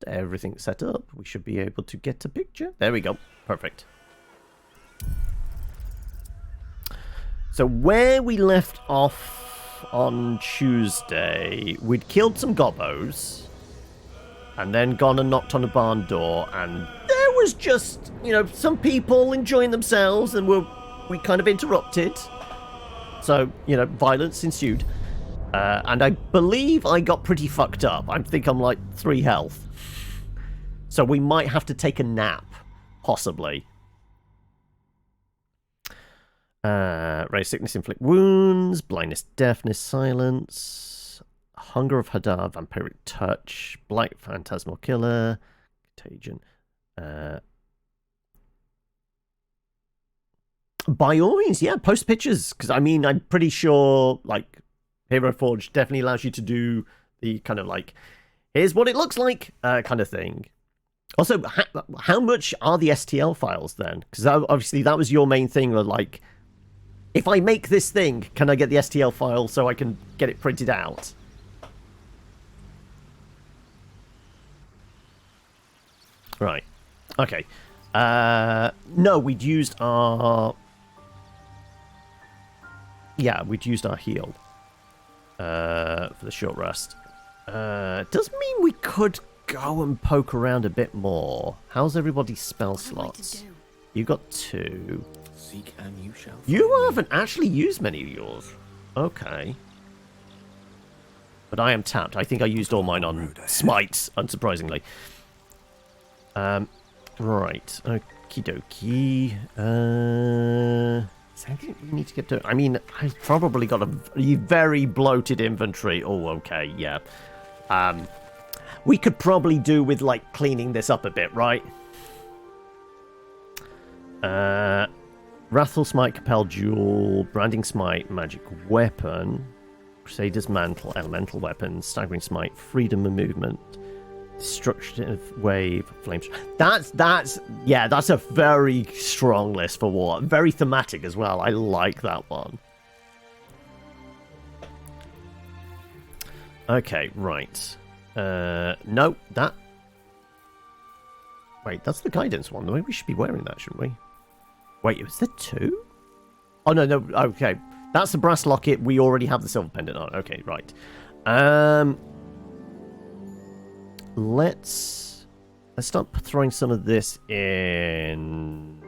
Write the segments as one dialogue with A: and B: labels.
A: everything set up, we should be able to get a picture. There we go. Perfect. So where we left off on Tuesday, we'd killed some gobbos, and then gone and knocked on a barn door, and there was just, you know, some people enjoying themselves, and we kind of interrupted. So, you know, violence ensued. And I believe I got pretty fucked up. I think I'm like 3 health. So we might have to take a nap, possibly. Raise sickness, inflict wounds, blindness, deafness, silence, hunger of Hadar, vampiric touch, blight, phantasmal killer, contagion. By all means, yeah, post pictures, because I mean, I'm pretty sure like Hero Forge definitely allows you to do the kind of like, here's what it looks like kind of thing. Also, how much are the STL files then? Because obviously that was your main thing, like, if I make this thing, can I get the STL file so I can get it printed out? Right. Okay. No, we'd used our... Yeah, we'd used our heal for the short rest. Does mean we could go and poke around a bit more. How's everybody's spell slots? You got 2.
B: Seek and you shall.
A: You haven't actually used many of yours. Okay. But I am tapped. I think I used all mine on smites, unsurprisingly. Right. Okie dokie. Something we need to get to. I mean, I've probably got a very bloated inventory. Oh, okay, yeah. We could probably do with, like, cleaning this up a bit, right? Wrathful Smite, Compel Jewel, Branding Smite, Magic Weapon, Crusader's Mantle, Elemental Weapon, Staggering Smite, Freedom of Movement, Destructive Wave, Flames. That's a very strong list for war. Very thematic as well. I like that one. Okay, right. No, that... Wait, that's the guidance one. Maybe we should be wearing that, shouldn't we? Wait, was there 2? Oh, no, okay. That's the brass locket. We already have the silver pendant on. Okay, right. Let's start throwing some of this in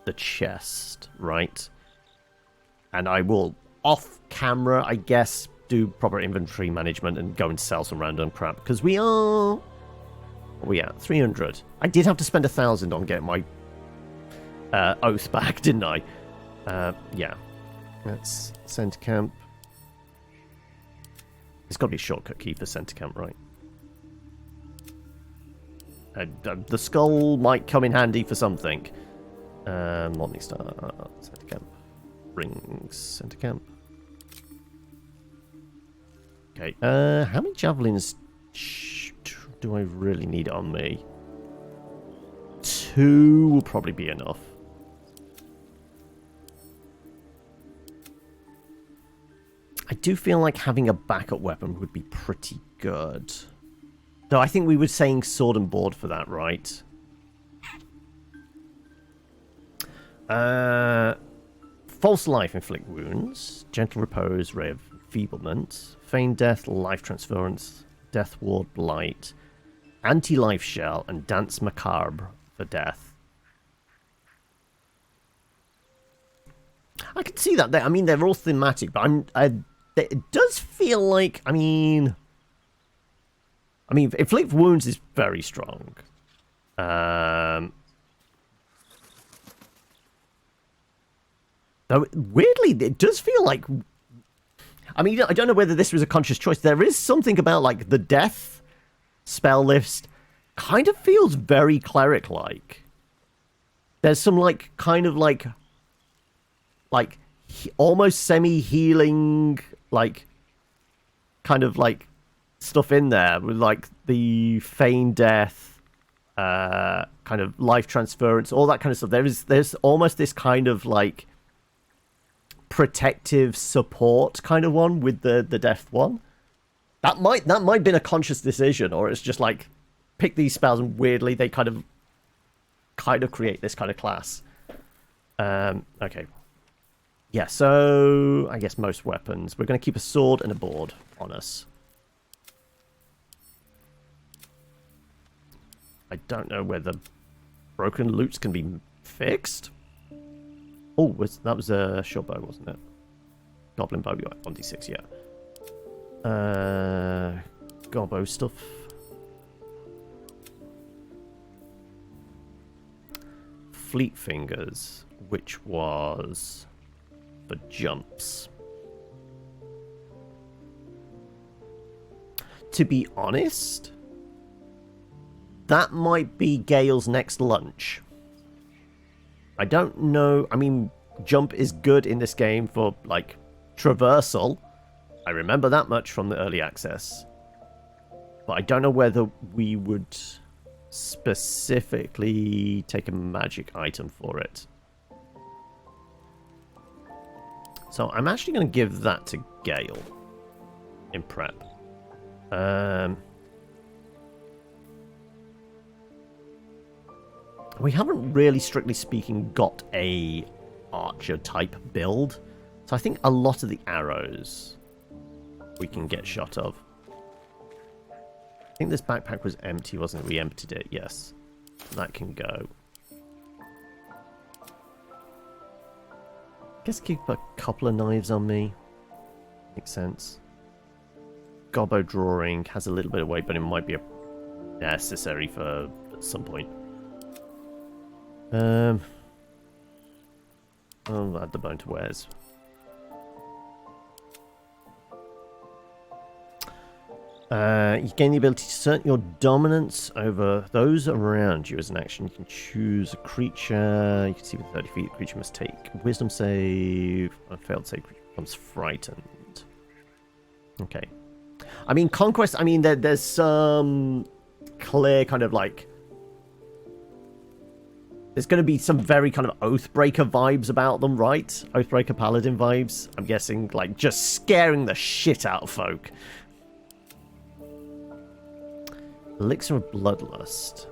A: the chest, right? And I will, off camera, I guess, do proper inventory management and go and sell some random crap. Because we are... What are we at? 300. I did have to spend 1,000 on getting my oath back, didn't I? Yeah. Let's center camp. There's got to be a shortcut key for center camp, right? The skull might come in handy for something. Morningstar, center camp. Rings, center camp. Okay, how many javelins do I really need on me? 2 will probably be enough. I do feel like having a backup weapon would be pretty good. Though I think we were saying sword and board for that, right? False life, inflict wounds. Gentle repose, ray of enfeeblement. Feign death, life transference. Death ward, blight. Anti-life shell, and dance macabre for death. I can see that. I mean, they're all thematic, but it does feel like, I mean, inflict wounds is very strong. Though, weirdly, it does feel like, I mean, I don't know whether this was a conscious choice. There is something about, like, the death spell list kind of feels very cleric-like. There's some, like, kind of, like almost semi-healing, like, kind of, like, stuff in there with, like, the feign death, kind of life transference, all that kind of stuff. There's almost this kind of, like, protective support kind of one with the death one. That might have been a conscious decision, or it's just like pick these spells and weirdly they kind of create this kind of class. Okay. Yeah, so I guess most weapons. We're going to keep a sword and a board on us. I don't know whether broken loots can be fixed. Oh, that was a short bow, wasn't it? Goblin bow, 1d6, yeah. Gobbo stuff. Fleet fingers, which was for jumps. To be honest, that might be Gale's next lunch. I don't know. I mean, jump is good in this game for, like, traversal. I remember that much from the early access. But I don't know whether we would specifically take a magic item for it. So I'm actually going to give that to Gale in prep. We haven't really, strictly speaking, got a archer type build. So I think a lot of the arrows we can get shot of. I think this backpack was empty, wasn't it? We emptied it, yes. That can go. Guess keep a couple of knives on me. Makes sense. Gobbo drawing has a little bit of weight, but it might be necessary for at some point. I'll add the bone to wares. You gain the ability to assert your dominance over those around you as an action. You can choose a creature. You can see with 30 feet, the creature must take wisdom save. On a failed save, creature becomes frightened. Okay. I mean, conquest, I mean, there's some clear kind of like... There's going to be some very kind of Oathbreaker vibes about them, right? Oathbreaker Paladin vibes. I'm guessing, like, just scaring the shit out of folk. Elixir of Bloodlust.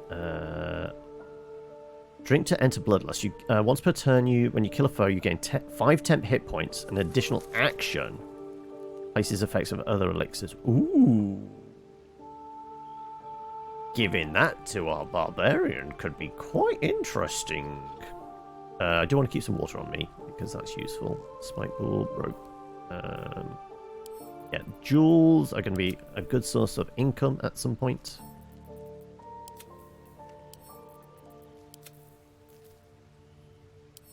A: Drink to enter Bloodlust. You, once per turn, when you kill a foe, you gain 5 temp hit points. An additional action places effects of other elixirs. Ooh. Giving that to our barbarian could be quite interesting. I do want to keep some water on me because that's useful. Spike ball, rope. Yeah, jewels are going to be a good source of income at some point.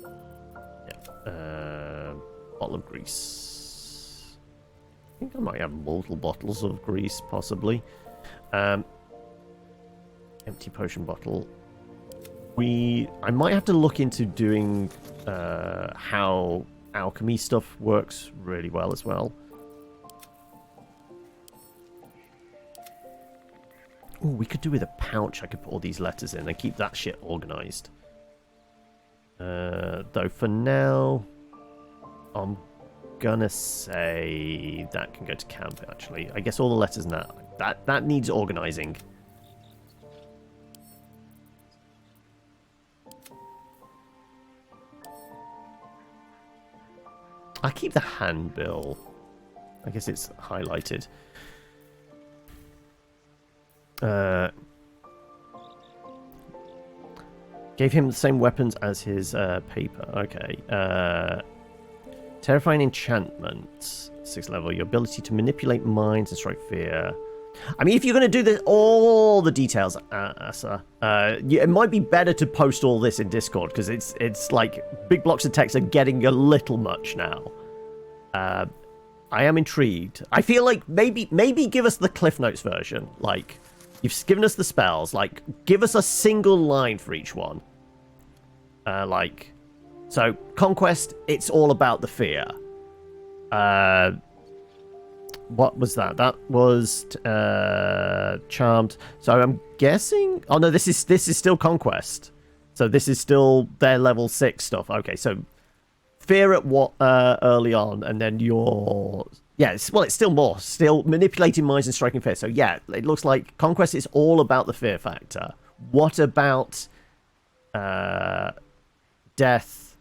A: Yeah. Bottle of grease. I think I might have multiple bottles of grease, possibly. Empty potion bottle. I might have to look into doing how alchemy stuff works really well as well. Ooh, we could do with a pouch. I could put all these letters in and keep that shit organized. Though for now, I'm gonna say that can go to camp. Actually, I guess all the letters in that needs organizing. I keep the handbill. I guess it's highlighted. Gave him the same weapons as his paper. Okay. Terrifying enchantment. 6th level. Your ability to manipulate minds and strike fear. I mean, if you're going to do all the details, Asa, it might be better to post all this in Discord, because it's like big blocks of text are getting a little much now. I am intrigued. I feel like maybe give us the Cliff Notes version. Like, you've given us the spells. Like, give us a single line for each one. So Conquest, it's all about the fear. What was that? That was Charmed. So I'm guessing... Oh, no, this is still Conquest. So this is still their level 6 stuff. Okay, so Fear at what early on, and then your Yeah, it's still more. Still manipulating minds and striking fear. So yeah, it looks like Conquest is all about the fear factor. What about death,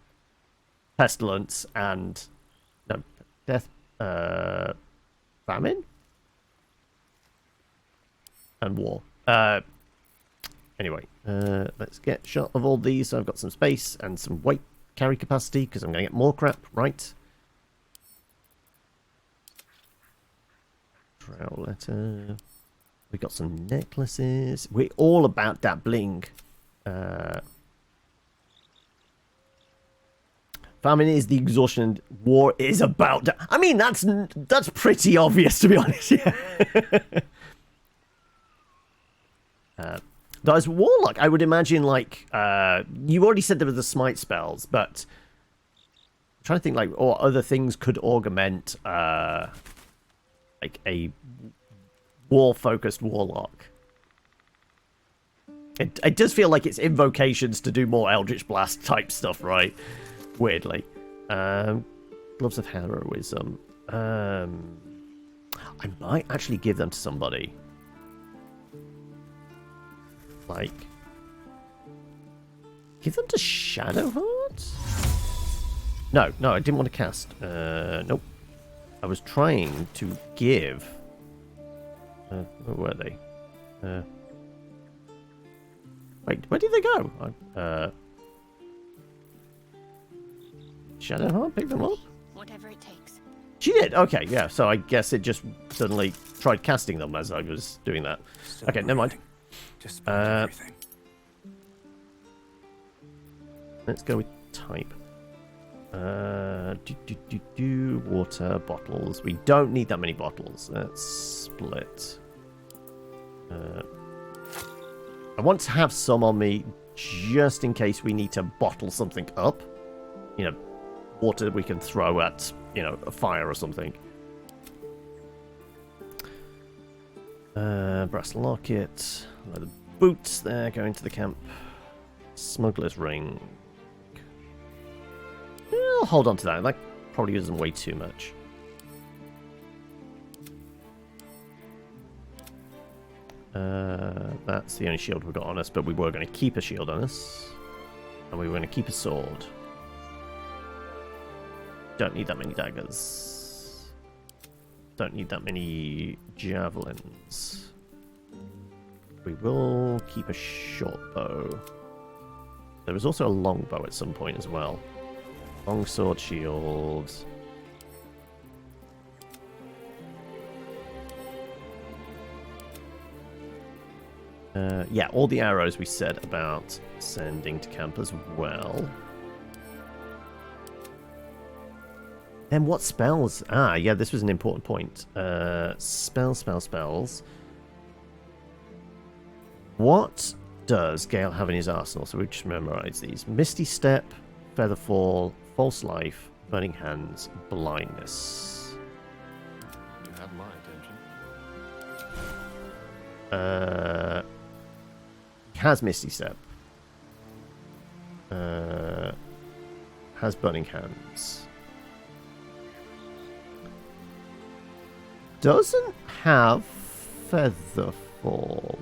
A: pestilence, and... No, death, famine? And war. Anyway, let's get shot of all these. So I've got some space and some weight carry capacity, because I'm going to get more crap, right? Trail letter. We got some necklaces. We're all about that bling. Famine is the exhaustion. War is about... I mean, that's pretty obvious, to be honest. Yeah. There's Warlock. I would imagine, like... you already said there were the smite spells, but... I'm trying to think, like, or other things could augment, like, a war-focused Warlock. It does feel like it's invocations to do more Eldritch Blast type stuff, right? Weirdly. Gloves of Heroism. I might actually give them to somebody. Like... Give them to Shadowheart? No, I didn't want to cast. Nope. I was trying to give... where were they? Wait, where did they go? Shadowheart picked them up?
B: Whatever it takes.
A: She did? Okay, yeah. So I guess it just suddenly tried casting them as I was doing that.
C: Still
A: Okay, never mind.
C: Just everything.
A: Let's go with type. Water bottles. We don't need that many bottles. Let's split. I want to have some on me just in case we need to bottle something up. You know, water we can throw at, you know, a fire or something. Brass locket. Leather boots there, going to the camp. Smuggler's ring. I'll hold on to that. That probably doesn't weigh too much. That's the only shield we've got on us, but we were going to keep a shield on us. And we were going to keep a sword. Don't need that many daggers. Don't need that many javelins. We will keep a short bow. There was also a long bow at some point as well. Long sword shield. Yeah, all the arrows we said about sending to camp as well. Then what spells? Ah, yeah, this was an important point. Spells. What does Gale have in his arsenal? So we just memorize these. Misty Step, Featherfall, False Life, Burning Hands, Blindness.
D: You have my attention.
A: He has Misty Step. Has Burning Hands. Doesn't have Featherfall.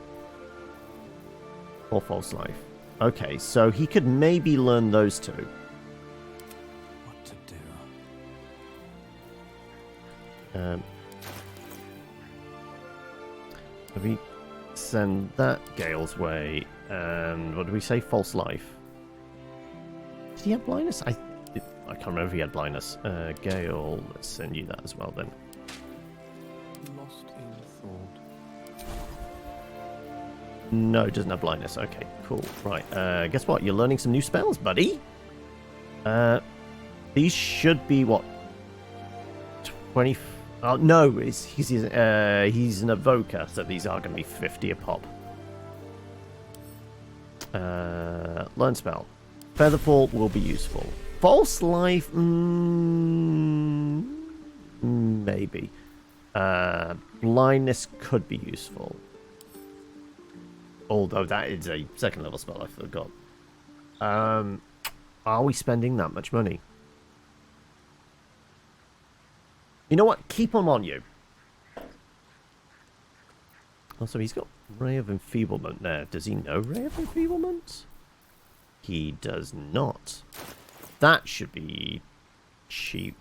A: Or False Life. Okay, so he could maybe learn those two.
C: What to do?
A: We send that Gale's way, and what do we say? False Life. Did he have blindness? I can't remember if he had blindness. Gale, let's send you that as well then.
D: Lost in thought.
A: No, it doesn't have blindness. Okay, cool. Right, guess what? You're learning some new spells, buddy. These should be, what? 20... Oh, no, he's an evoker, so these are going to be 50 a pop. Learn spell. Featherfall will be useful. False Life, maybe. Blindness could be useful. Although that is a second level spell, I forgot. Are we spending that much money? You know what? Keep him on you. Also, he's got Ray of Enfeeblement there. Does he know Ray of Enfeeblement? He does not. That should be cheap.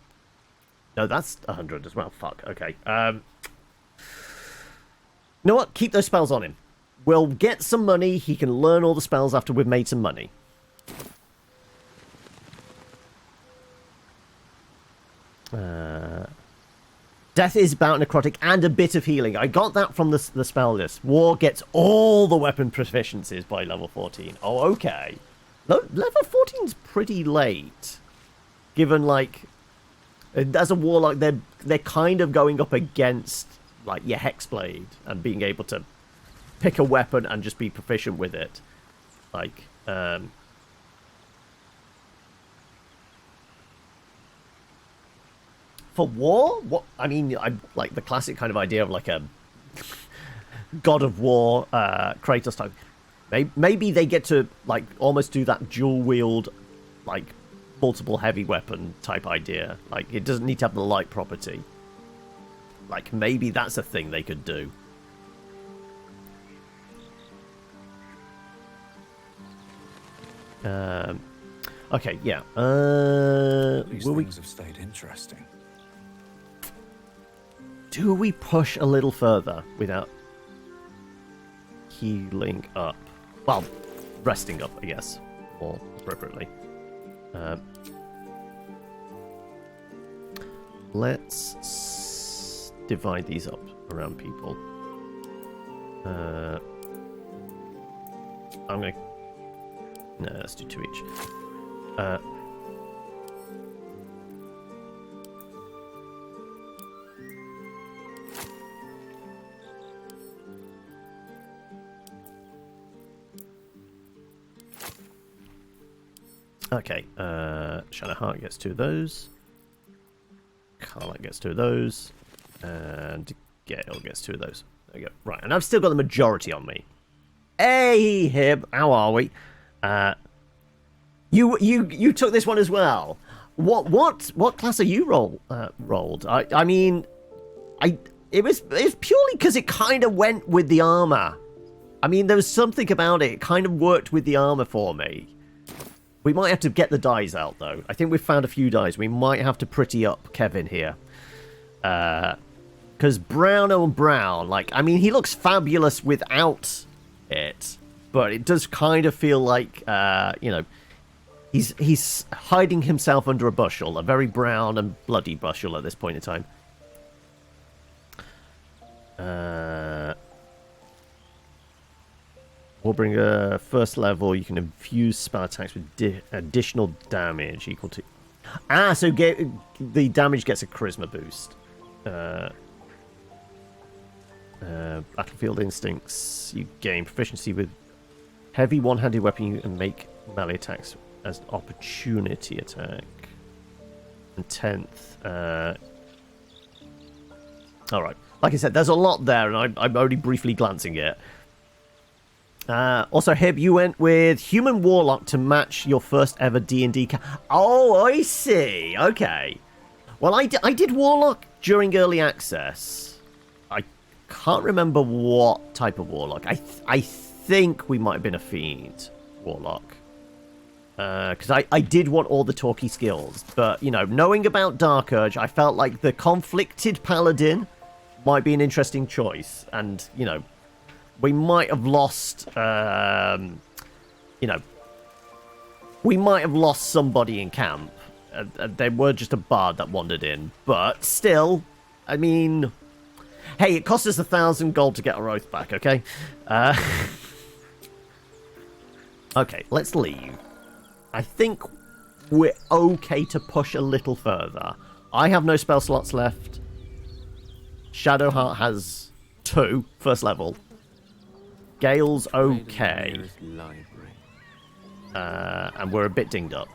A: No, that's 100 as well. Fuck. Okay. You know what? Keep those spells on him. We'll get some money. He can learn all the spells after we've made some money. Death is about necrotic and a bit of healing. I got that from the spell list. War gets all the weapon proficiencies by level 14. Oh, okay. Level 14 is pretty late. Given, like, as a warlock, they're kind of going up against, like, your hexblade and being able to pick a weapon and just be proficient with it. Like, for war? What? I mean, I like the classic kind of idea of like a God of War, Kratos type. Maybe they get to like almost do that dual wield, like multiple heavy weapon type idea. Like it doesn't need to have the light property. Like maybe that's a thing they could do. Okay, yeah.
C: These
A: Will
C: things have stayed interesting.
A: Do we push a little further without healing up? Well, resting up, I guess, more appropriately. Let's divide these up around people. I'm gonna... No, let's do 2 each. Okay, Shadowheart gets 2 of those. Carlight gets 2 of those. And Gale gets 2 of those. There we go. Right, and I've still got the majority on me. Hey, Hib, how are we? You took this one as well. What class are you rolled? I mean, it was purely because it kind of went with the armor. I mean, there was something about it. It kind of worked with the armor for me. We might have to get the dies out, though. I think we've found a few dies. We might have to pretty up Kevin here. Because brown on brown, like, I mean, he looks fabulous without it. But it does kind of feel like, you know, he's hiding himself under a bushel. A very brown and bloody bushel at this point in time. We'll bring a first level. You can infuse spell attacks with additional damage equal to... so the damage gets a charisma boost. Battlefield instincts. You gain proficiency with heavy one-handed weapon and make melee attacks as opportunity attack. And 10th. Alright. Like I said, there's a lot there, and I'm only briefly glancing at it. Also, Hib, you went with Human Warlock to match your first ever D&D. Oh, I see. Okay. Well, I did Warlock during Early Access. I can't remember what type of Warlock. I think we might have been a Fiend Warlock. Because I did want all the talky skills. But, you know, knowing about Dark Urge, I felt like the Conflicted Paladin might be an interesting choice. And, you know... We might have lost, you know, we might have lost somebody in camp. They were just a bard that wandered in. But still, I mean, hey, it cost us 1,000 gold to get our oath back, okay? Okay, let's leave. I think we're okay to push a little further. I have no spell slots left. Shadowheart has 2, first level. Gale's okay. And we're a bit dinged up.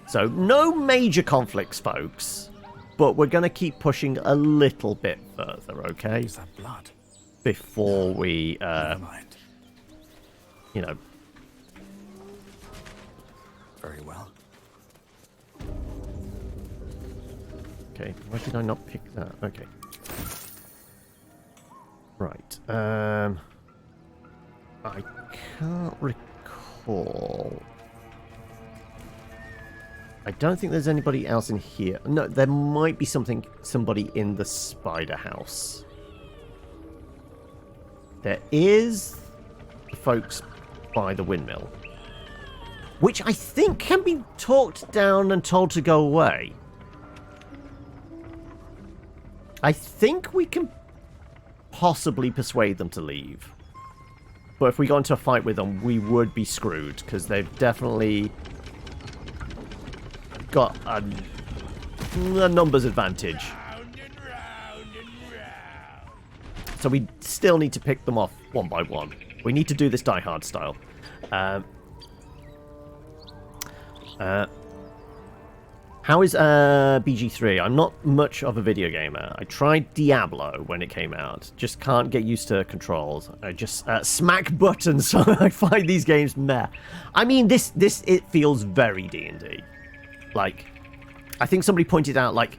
A: So, no major conflicts, folks. But we're going to keep pushing a little bit further, okay?
C: Is that blood?
A: Before we,
C: Never mind.
A: you know...
C: Very well.
A: Okay, why did I not pick that? Okay. Right. I can't recall. I don't think there's anybody else in here. No, there might be somebody in the spider house. There is the folks by the windmill, which I think can be talked down and told to go away. I think we can possibly persuade them to leave. But if we got into a fight with them, we would be screwed, because they've definitely got a numbers advantage. So we still need to pick them off one by one. We need to do this Die Hard style. How is BG3? I'm not much of a video gamer. I tried Diablo when it came out. Just can't get used to controls. I just smack buttons, so I find these games meh. I mean, it feels very D&D. Like, I think somebody pointed out, like,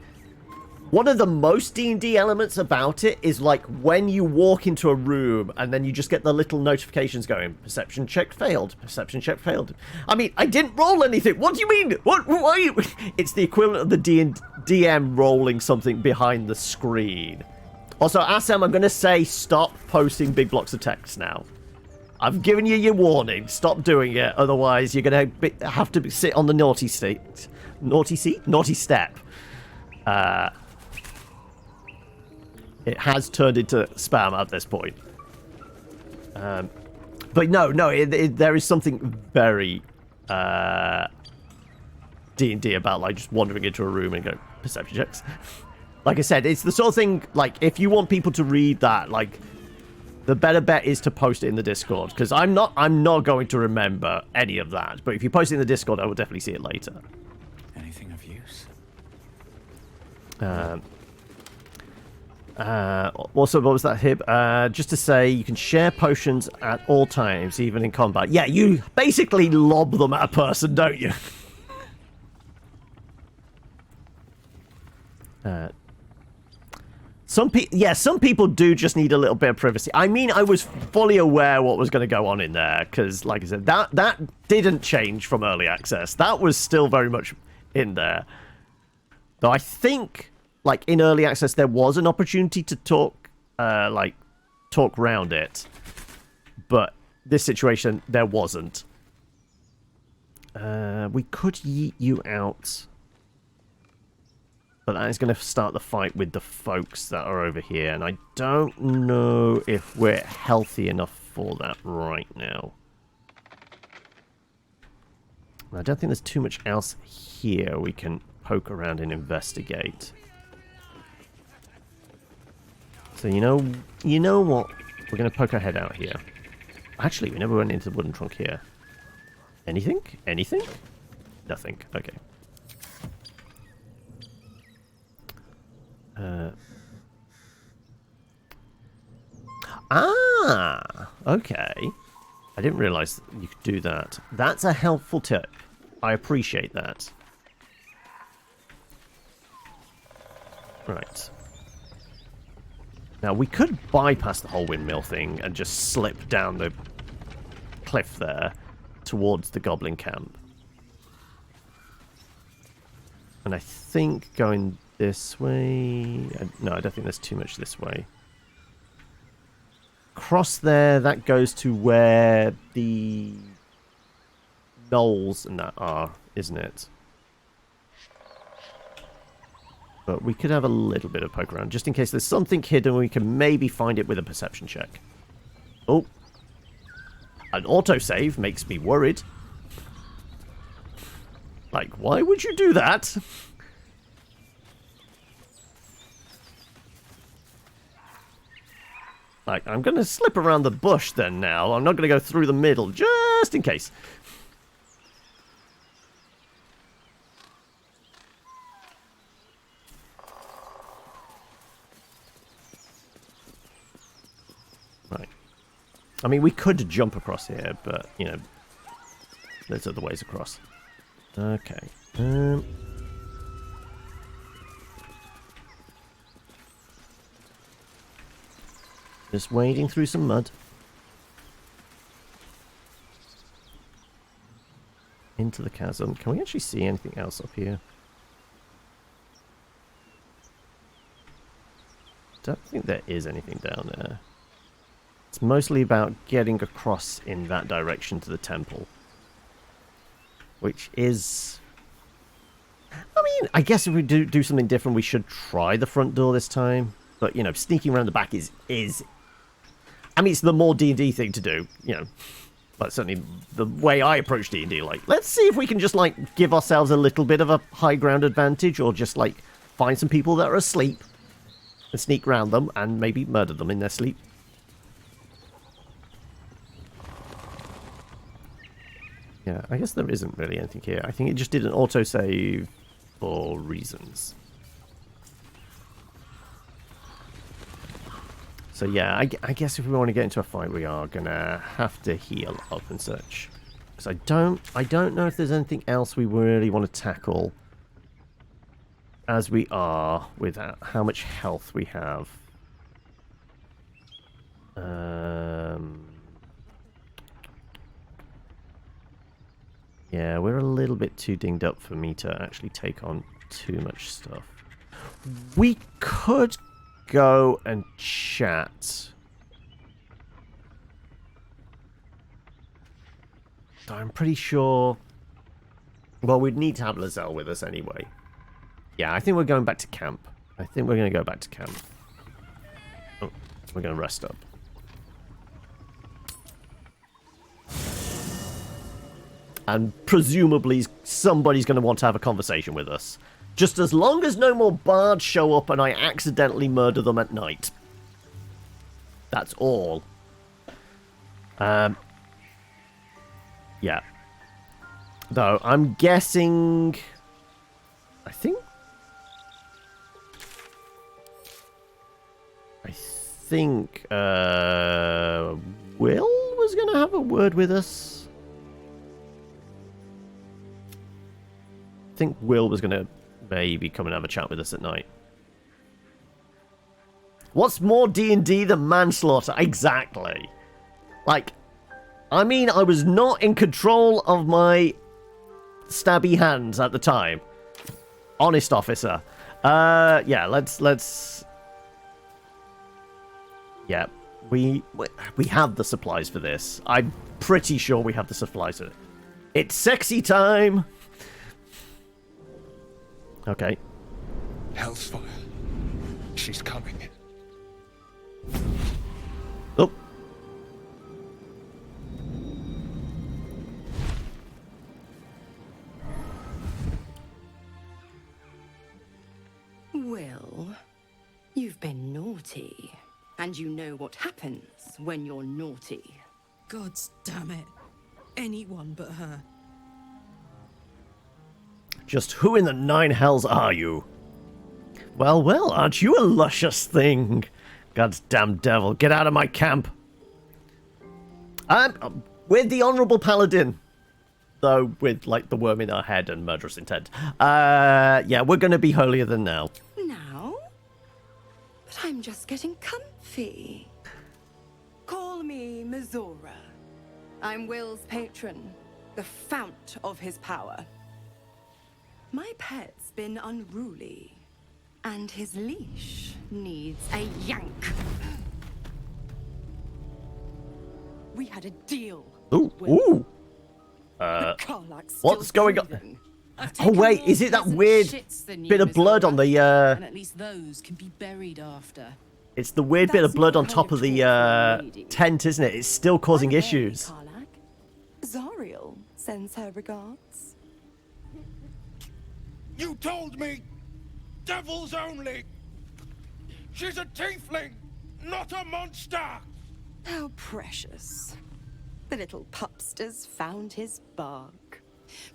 A: one of the most D&D elements about it is, like, when you walk into a room and then you just get the little notifications going. Perception check failed. Perception check failed. I mean, I didn't roll anything. What do you mean? What are you? It's the equivalent of the DM rolling something behind the screen. Also, Assam, I'm going to say stop posting big blocks of text now. I've given you your warning. Stop doing it. Otherwise, you're going to have to sit on the naughty seat. Naughty seat? Naughty step. It has turned into spam at this point. But no, there is something very D&D about, like, just wandering into a room and go, perception checks. Like I said, it's the sort of thing, like, if you want people to read that, like, the better bet is to post it in the Discord, because I'm not going to remember any of that. But if you post it in the Discord, I will definitely see it later.
C: Anything of use?
A: Also, what was that, Hib? Just to say, you can share potions at all times, even in combat. Yeah, you basically lob them at a person, don't you? Some people do just need a little bit of privacy. I mean, I was fully aware what was going to go on in there, because, like I said, that didn't change from early access. That was still very much in there. Though I think, like, in early access, there was an opportunity to talk round it. But this situation, there wasn't. We could yeet you out. But that is going to start the fight with the folks that are over here. And I don't know if we're healthy enough for that right now. I don't think there's too much else here we can poke around and investigate. So you know what? We're going to poke our head out here. Actually, we never went into the wooden trunk here. Anything? Anything? Nothing. Okay. Okay. I didn't realize you could do that. That's a helpful tip. I appreciate that. Right. Now, we could bypass the whole windmill thing and just slip down the cliff there towards the goblin camp. And I think going this way... No, I don't think there's too much this way. Cross there, that goes to where the knolls and that are, isn't it? But we could have a little bit of poke around, just in case there's something hidden, we can maybe find it with a perception check. Oh. An autosave makes me worried. Like, why would you do that? Like, I'm going to slip around the bush then now. I'm not going to go through the middle, just in case. Right. I mean, we could jump across here, but, you know, there's other ways across. Okay. Just wading through some mud. Into the chasm. Can we actually see anything else up here? Don't think there is anything down there. It's mostly about getting across in that direction to the temple. Which is... I mean, I guess if we do something different, we should try the front door this time. But, you know, sneaking around the back is... I mean, it's the more D&D thing to do, you know. But certainly the way I approach D&D, like, let's see if we can just, like, give ourselves a little bit of a high ground advantage, or just, like, find some people that are asleep and sneak around them and maybe murder them in their sleep. Yeah, I guess there isn't really anything here. I think it just did an autosave for reasons. So yeah, I guess if we want to get into a fight, we are gonna have to heal up and such. Because I don't know if there's anything else we really want to tackle as we are with how much health we have. Yeah, we're a little bit too dinged up for me to actually take on too much stuff. We could go and chat. I'm pretty sure... Well, we'd need to have Lizelle with us anyway. Yeah, I think we're going back to camp. I think we're going to go back to camp. Oh, we're going to rest up. And presumably somebody's going to want to have a conversation with us. Just as long as no more bards show up and I accidentally murder them at night. That's all. Yeah. Though, I'm guessing... I think Will was going to have a word with us. I think Will was going to maybe come and have a chat with us at night. What's more D&D than manslaughter? Exactly. Like, I mean, I was not in control of my stabby hands at the time. Honest officer. Yeah, let's... Yeah, we have the supplies for this. I'm pretty sure we have the supplies for it. It's sexy time! Okay.
B: Hellsfire. She's coming.
A: Oh.
E: Will, you've been naughty. And you know what happens when you're naughty.
F: God damn it. Anyone but her.
A: Just who in the nine hells are you? Well, well, aren't you a luscious thing? God's damn devil, get out of my camp. With the Honourable Paladin. Though, with, like, the worm in our head and murderous intent. Yeah, we're gonna be holier than thou.
E: Now? But I'm just getting comfy. Call me Mizora. I'm Will's patron, the fount of his power. My pet's been unruly, and his leash needs a yank. We had a deal.
A: Ooh,
E: Will.
A: ooh.
E: The Karlach's
A: What's
E: still
A: going on?
E: breathing.
A: Oh wait, is it that weird bit of blood on the
F: And at least those can be buried after.
A: It's the weird bit of
E: That's
A: blood
E: not
A: on
E: how
A: top
E: you
A: of the
E: talk to a lady.
A: tent, isn't it? It's still causing
E: By the way,
A: issues.
E: Karlach, Zariel sends her regards.
B: You told me! Devils only! She's a tiefling, not a monster!
E: How precious. The little pupster's found his bark.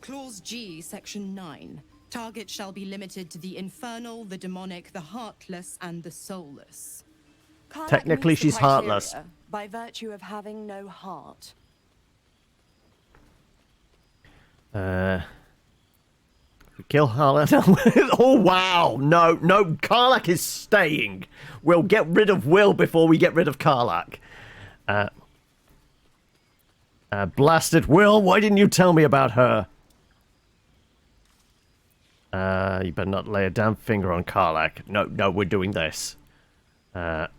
F: Clause G, Section 9. Target shall be limited to the infernal, the demonic, the heartless, and the soulless.
E: Karlach
A: Technically,
E: meets the
A: she's heartless.
E: criteria by virtue of having no heart.
A: Kill Karlak. Oh, wow. No, Karlak is staying. We'll get rid of Will before we get rid of Karlak. Blasted Will, why didn't you tell me about her? You better not lay a damn finger on Karlak. No, we're doing this. Yep.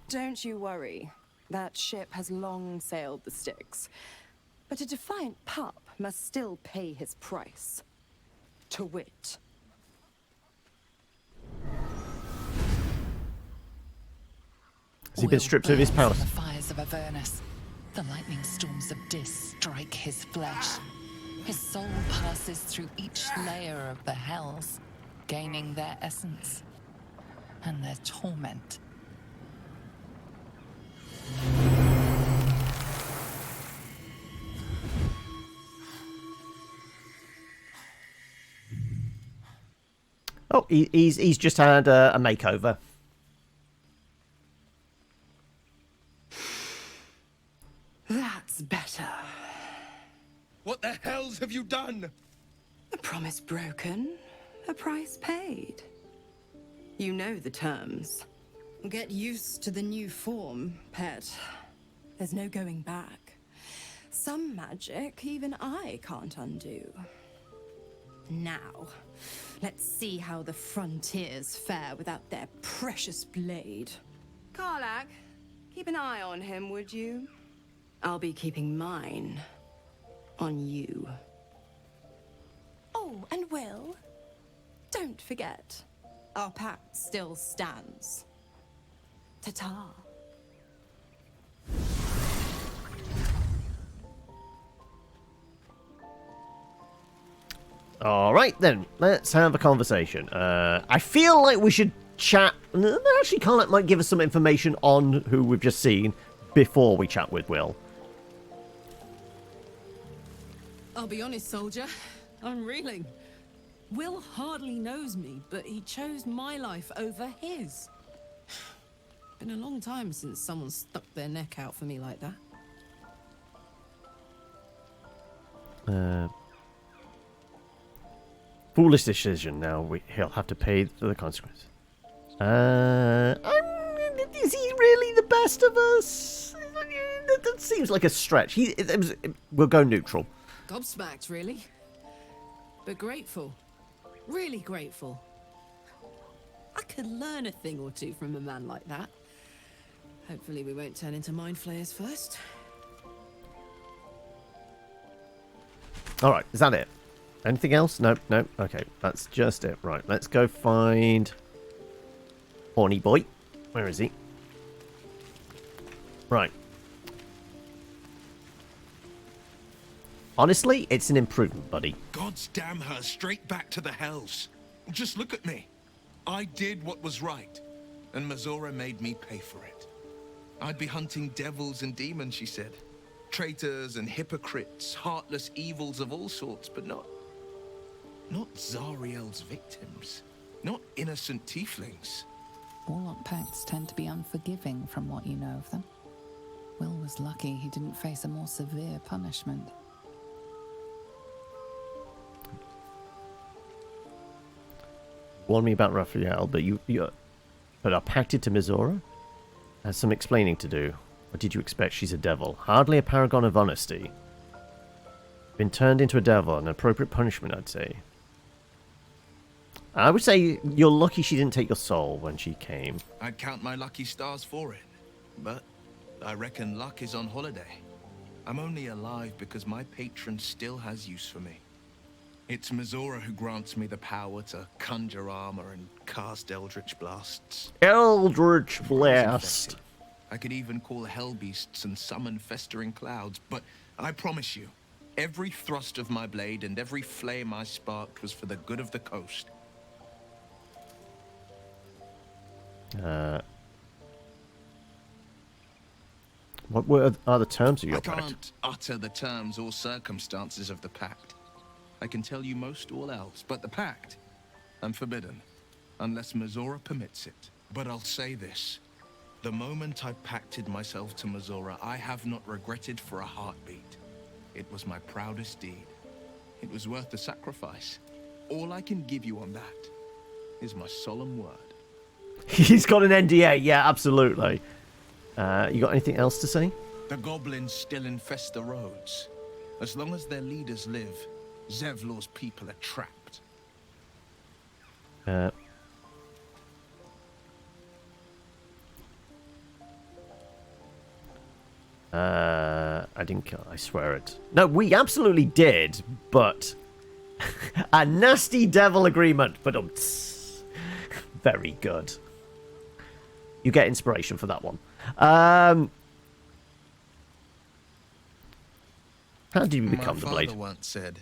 G: Don't you worry. That ship has long sailed the Styx. But a defiant pup must still pay his price. To wit.
A: Has he been stripped of his powers?
H: The fires of Avernus. The lightning storms of Dis strike his flesh. His soul passes through each layer of the hells, gaining their essence and their torment.
A: Oh, he's just had a makeover.
E: That's better.
B: What the hells have you done?
E: A promise broken, a price paid. You know the terms.
F: Get used to the new form, pet. There's no going back. Some magic even I can't undo. Now, let's see how the frontiers fare without their precious blade.
E: Karlak, keep an eye on him, would you? I'll be keeping mine on you.
F: Oh, and Will, don't forget, our pact still stands. Ta-ta.
A: All right, then. Let's have a conversation. I feel like we should chat. Actually, Karlak might give us some information on who we've just seen before we chat with Will.
I: I'll be honest, soldier. I'm reeling. Will hardly knows me, but he chose my life over his. Been a long time since someone stuck their neck out for me like that.
A: Foolish decision. Now he'll have to pay the consequence. Is he really the best of us? That seems like a stretch. We'll go neutral.
I: Gobsmacked, really. But grateful. Really grateful. I could learn a thing or two from a man like that. Hopefully we won't turn into mind flayers first.
A: Alright, is that it? Anything else? Nope. Okay, that's just it. Right, let's go find Horny Boy. Where is he? Right. Honestly, it's an improvement, buddy.
B: God's damn her straight back to the hells. Just look at me. I did what was right, and Mizora made me pay for it. I'd be hunting devils and demons, she said. Traitors and hypocrites, heartless evils of all sorts, but not Zariel's victims. Not innocent tieflings.
H: Warlock pacts tend to be unforgiving from what you know of them. Will was lucky he didn't face a more severe punishment.
A: Warn me about Raphael, but but are pacted to Mizora? Has some explaining to do. What did you expect? She's a devil. Hardly a paragon of honesty. Been turned into a devil, an appropriate punishment, I'd say. I would say you're lucky she didn't take your soul when she came.
B: I'd count my lucky stars for it, but I reckon luck is on holiday. I'm only alive because my patron still has use for me. It's Mizora who grants me the power to conjure armor and cast eldritch blasts.
A: Eldritch blast.
B: I could even call hell beasts and summon festering clouds, but I promise you, every thrust of my blade and every flame I sparked was for the good of the coast.
A: What are the terms of your
B: I
A: pact?
B: can't utter the terms or circumstances of the pact. I can tell you most all else, but the pact, I'm forbidden, unless Mizora permits it. But I'll say this. The moment I pacted myself to Mizora, I have not regretted for a heartbeat. It was my proudest deed. It was worth the sacrifice. All I can give you on that is my solemn word.
A: He's got an NDA. Yeah, absolutely. You got anything else to say?
B: The goblins still infest the roads. As long as their leaders live, Zevlor's people are trapped.
A: I didn't kill. I swear it. No, we absolutely did, but a nasty devil agreement. But very good. You get inspiration for that one. How did you become the blade?
B: My father once said,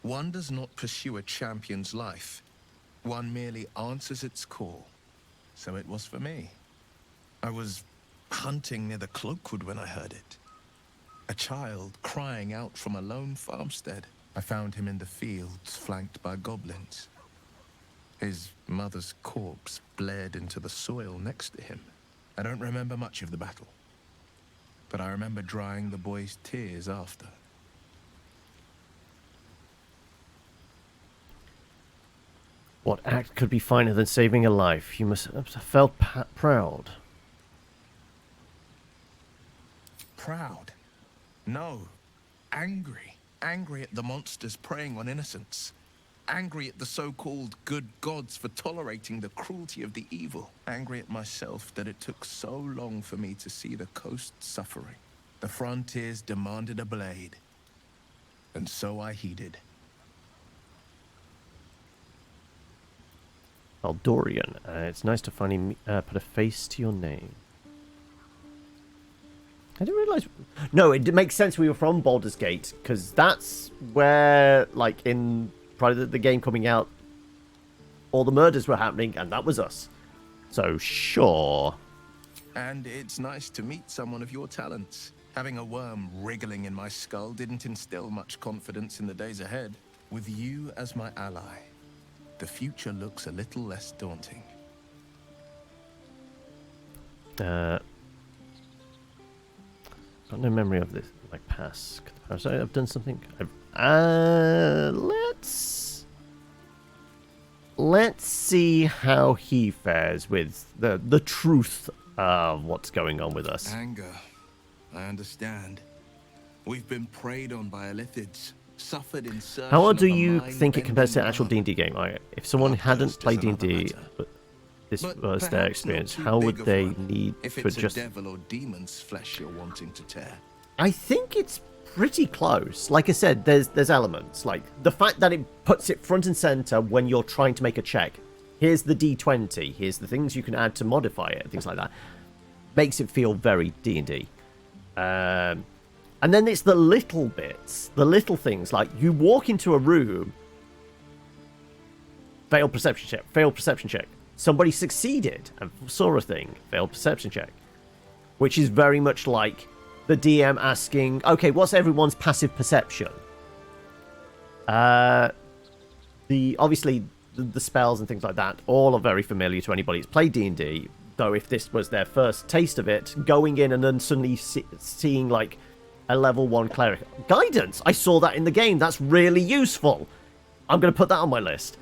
B: "One does not pursue a champion's life. One merely answers its call." So it was for me. I was hunting near the Cloakwood when I heard it. A child crying out from a lone farmstead. I found him in the fields, flanked by goblins. His mother's corpse bled into the soil next to him. I don't remember much of the battle, but I remember drying the boy's tears after.
A: What act could be finer than saving a life? You must have felt proud.
B: Proud? No. Angry. Angry at the monsters preying on innocents. Angry at the so-called good gods for tolerating the cruelty of the evil. Angry at myself that it took so long for me to see the coast suffering. The frontiers demanded a blade. And so I heeded.
A: Baldurian. It's nice to finally put a face to your name. I didn't realise... No, it makes sense we were from Baldur's Gate, because that's where, like, in prior to the game coming out, all the murders were happening, and that was us. So, sure.
B: And it's nice to meet someone of your talents. Having a worm wriggling in my skull didn't instill much confidence in the days ahead. With you as my ally, the future looks a little less daunting.
A: Got no memory of this, like, past. I've done something. Let's see how he fares with the truth of what's going on with us.
B: Anger. I understand. We've been preyed on by illithids. Suffered insertion.
A: How do you think it compares to an actual D&D game? If someone hadn't played D&D, but this was their experience, how would they need to adjust?
B: If it's a devil or demon's flesh you're wanting to tear.
A: I think it's pretty close. Like I said, there's elements. Like, the fact that it puts it front and center when you're trying to make a check. Here's the D20. Here's the things you can add to modify it. Things like that. Makes it feel very D&D. And then it's the little bits. The little things. Like, you walk into a room. Failed perception check. Failed perception check. Somebody succeeded and saw a thing. Failed perception check. Which is very much like the DM asking, okay, what's everyone's passive perception? Obviously, the spells and things like that all are very familiar to anybody who's played D&D. Though if this was their first taste of it, going in and then suddenly seeing, like, a level 1 cleric. Guidance! I saw that in the game. That's really useful. I'm going to put that on my list.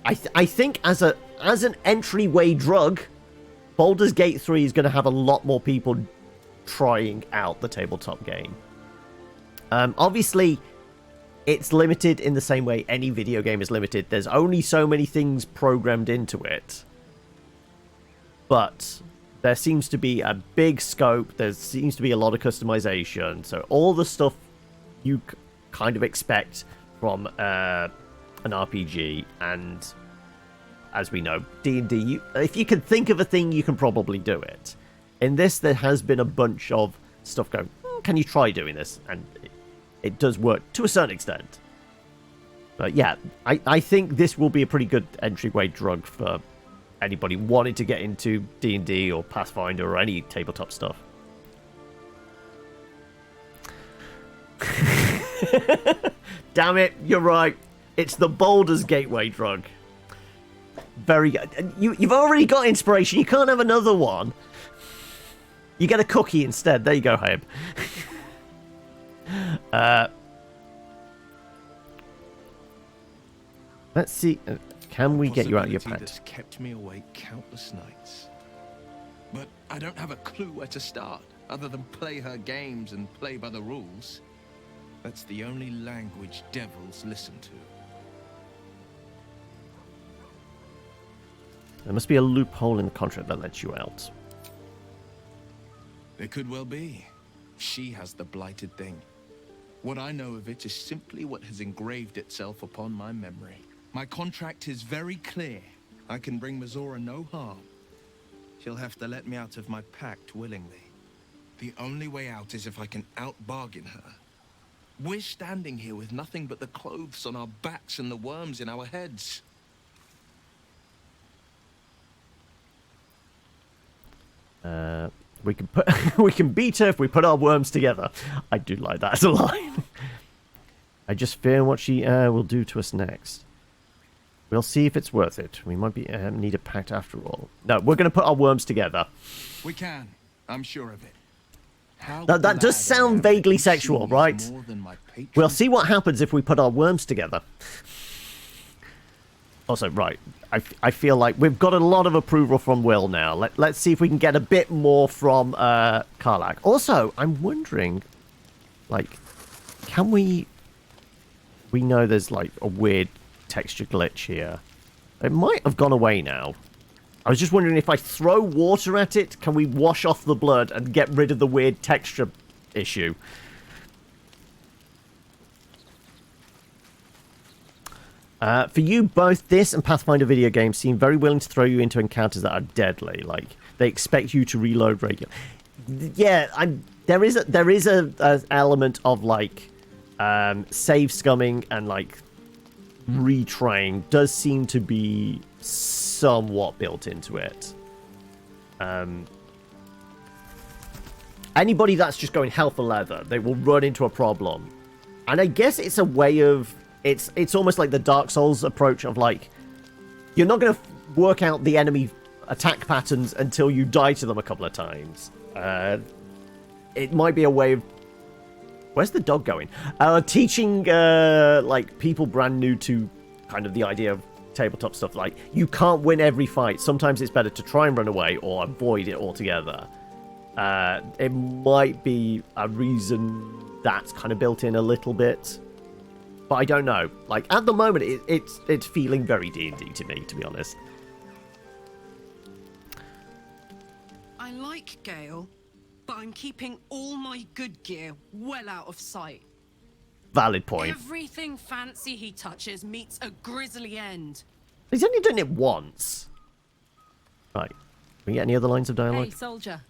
A: I think as an entryway drug, Baldur's Gate 3 is going to have a lot more people trying out the tabletop game. Obviously, it's limited in the same way any video game is limited. There's only so many things programmed into it. But there seems to be a big scope. There seems to be a lot of customization. So all the stuff you kind of expect from an RPG. And as we know, D&D, if you can think of a thing, you can probably do it. In this, there has been a bunch of stuff going, can you try doing this? And it does work to a certain extent. But yeah, I think this will be a pretty good entryway drug for anybody wanting to get into D&D or Pathfinder or any tabletop stuff. Damn it, you're right. It's the Baldur's Gateway drug. Very good. And you've already got inspiration. You can't have another one. You get a cookie instead. There you go, Hayab. Let's see. Can we get you out of your
B: Possibility
A: pet?
B: that's kept me awake countless nights. But I don't have a clue where to start, other than play her games and play by the rules. That's the only language devils listen to.
A: There must be a loophole in the contract that lets you out.
B: It could well be. She has the blighted thing. What I know of it is simply what has engraved itself upon my memory. My contract is very clear. I can bring Mizora no harm. She'll have to let me out of my pact willingly. The only way out is if I can out-bargain her. We're standing here with nothing but the clothes on our backs and the worms in our heads.
A: We can put we can beat her if we put our worms together. I do like that as a line. I just fear what she will do to us next. We'll see if it's worth it. We might be need a pact after all. No, we're going to put our worms together.
B: We can. I'm sure of it. How
A: That does
B: glad
A: sound
B: I am
A: vaguely
B: that
A: sexual,
B: she is
A: right?
B: more than my patron.
A: We'll see what happens if we put our worms together. Also, right, I feel like we've got a lot of approval from Will now. Let's see if we can get a bit more from Karlach. Also, I'm wondering, like, can we... We know there's, like, a weird texture glitch here. It might have gone away now. I was just wondering if I throw water at it, can we wash off the blood and get rid of the weird texture issue? For you, both this and Pathfinder video games seem very willing to throw you into encounters that are deadly. Like, they expect you to reload regularly. Yeah, there is a element of, like, save scumming and, like, retrain does seem to be somewhat built into it. Anybody that's just going hell for leather, they will run into a problem. And I guess it's a way of... It's almost like the Dark Souls approach of, like, you're not going to work out the enemy attack patterns until you die to them a couple of times. It might be a way of... Where's the dog going? Teaching, like, people brand new to kind of the idea of tabletop stuff. Like, you can't win every fight. Sometimes it's better to try and run away or avoid it altogether. It might be a reason that's kind of built in a little bit. But I don't know. Like, at the moment, it's feeling very D&D to me, to be honest.
I: I like Gale, but I'm keeping all my good gear well out of sight.
A: Valid point.
I: Everything fancy he touches meets a grisly end.
A: He's only done it once. Right. Can we get any other lines of dialogue?
I: Hey, soldier.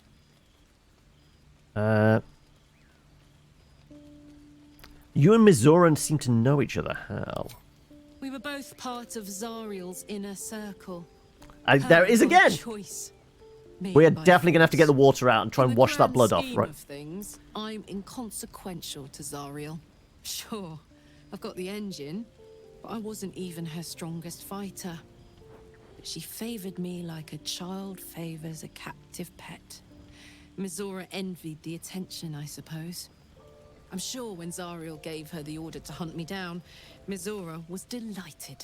A: You and Mizora seem to know each other. How?
I: We were both part of Zariel's inner circle.
A: There it is again!
I: Choice.
A: We're definitely going to have to get the water out and try and wash that blood off, right?
I: Of things, I'm inconsequential to Zariel. Sure, I've got the engine, but I wasn't even her strongest fighter. But she favored me like a child favors a captive pet. Mizora envied the attention, I suppose. I'm sure when Zariel gave her the order to hunt me down, Mizora was delighted.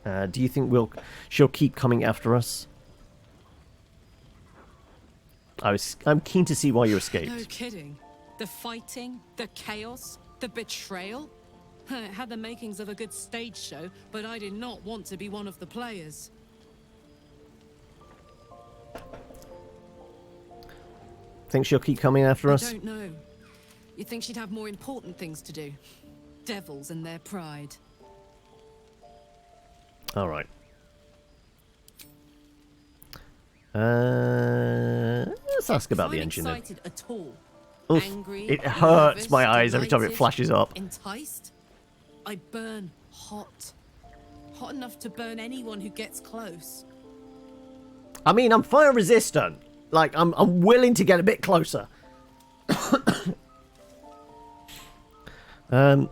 A: Do you think she'll keep coming after us? I'm keen to see why you escaped.
I: No kidding. The fighting, the chaos, the betrayal. It had the makings of a good stage show, but I did not want to be one of the players.
A: Think she'll keep coming after us?
I: I don't know. You'd think she'd have more important things to do. Devils and their pride.
A: All right. Let's ask about the engine then.
I: Excited at all.
A: Oof,
I: Angry,
A: it hurts
I: nervous,
A: my eyes every time it
I: delighted,
A: flashes up.
I: Enticed? I burn hot. Hot enough to burn anyone who gets close.
A: I mean, I'm fire resistant. Like, I'm willing to get a bit closer. I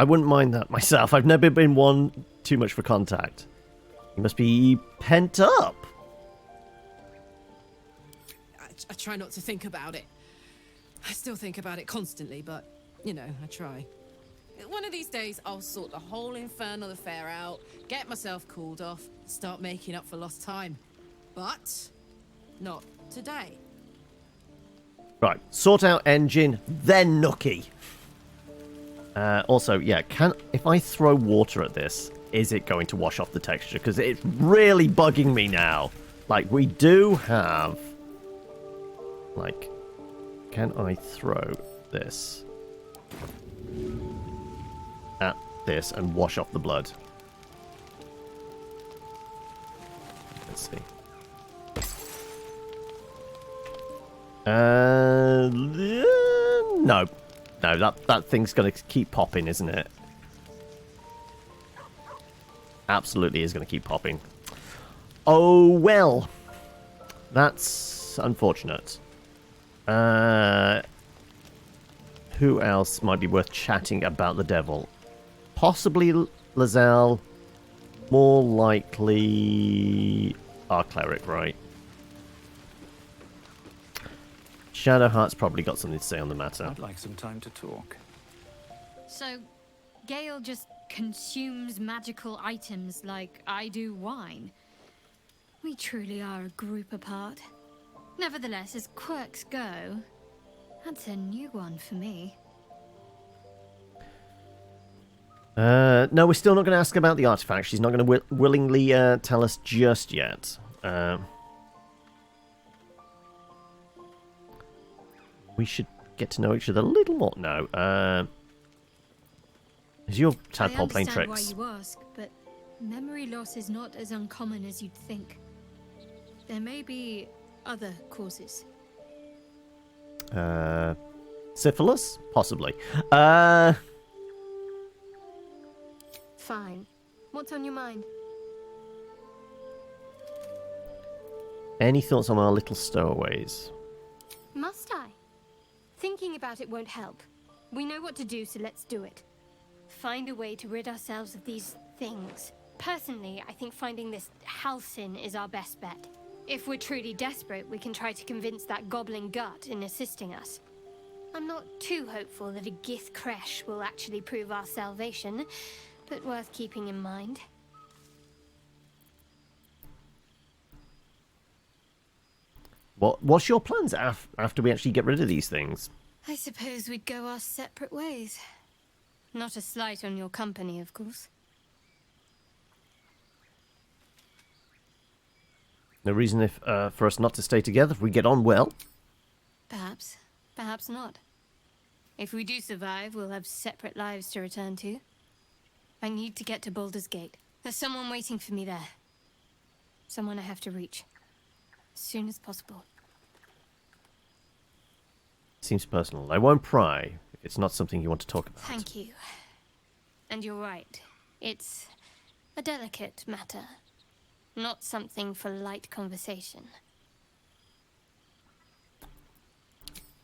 A: wouldn't mind that myself. I've never been one too much for contact. You must be pent up.
I: I try not to think about it. I still think about it constantly, but, you know, I try. One of these days, I'll sort the whole infernal affair out, get myself cooled off, start making up for lost time. But not today.
A: Right, sort out engine, then nookie. Also, yeah, if I throw water at this, is it going to wash off the texture? Because it's really bugging me now. Like, we do have... Like, can I throw this at this and wash off the blood? Let's see. No. No, that thing's going to keep popping, isn't it? Absolutely is going to keep popping. Oh, well. That's unfortunate. Who else might be worth chatting about the devil? Possibly Lae'zel. More likely our cleric, right? Shadowheart's probably got something to say on the matter.
C: I'd like some time to talk.
J: So, Gale just consumes magical items like I do wine. We truly are a group apart. Nevertheless, as quirks go, that's a new one for me.
A: No, we're still not going to ask about the artifact. She's not going to willingly tell us just yet. We should get to know each other a little more. No. Is your tadpole playing tricks?
J: I understand why you ask, but memory loss is not as uncommon as you'd think. There may be other causes.
A: Syphilis? Possibly.
J: Fine. What's on your mind?
A: Any thoughts on our little stowaways?
J: Must I? Thinking about it won't help. We know what to do, so let's do it. Find a way to rid ourselves of these things. Personally, I think finding this Halsin is our best bet. If we're truly desperate, we can try to convince that goblin gut in assisting us. I'm not too hopeful that a Gith Kresh will actually prove our salvation, but worth keeping in mind.
A: What's your plans after we actually get rid of these things?
J: I suppose we'd go our separate ways. Not a slight on your company, of course.
A: No reason for us not to stay together if we get on well.
J: Perhaps. Perhaps not. If we do survive, we'll have separate lives to return to. I need to get to Baldur's Gate. There's someone waiting for me there. Someone I have to reach. As soon as possible.
A: Seems personal. I won't pry if it's not something you want to talk about.
J: Thank you. And you're right. It's a delicate matter. Not something for light conversation.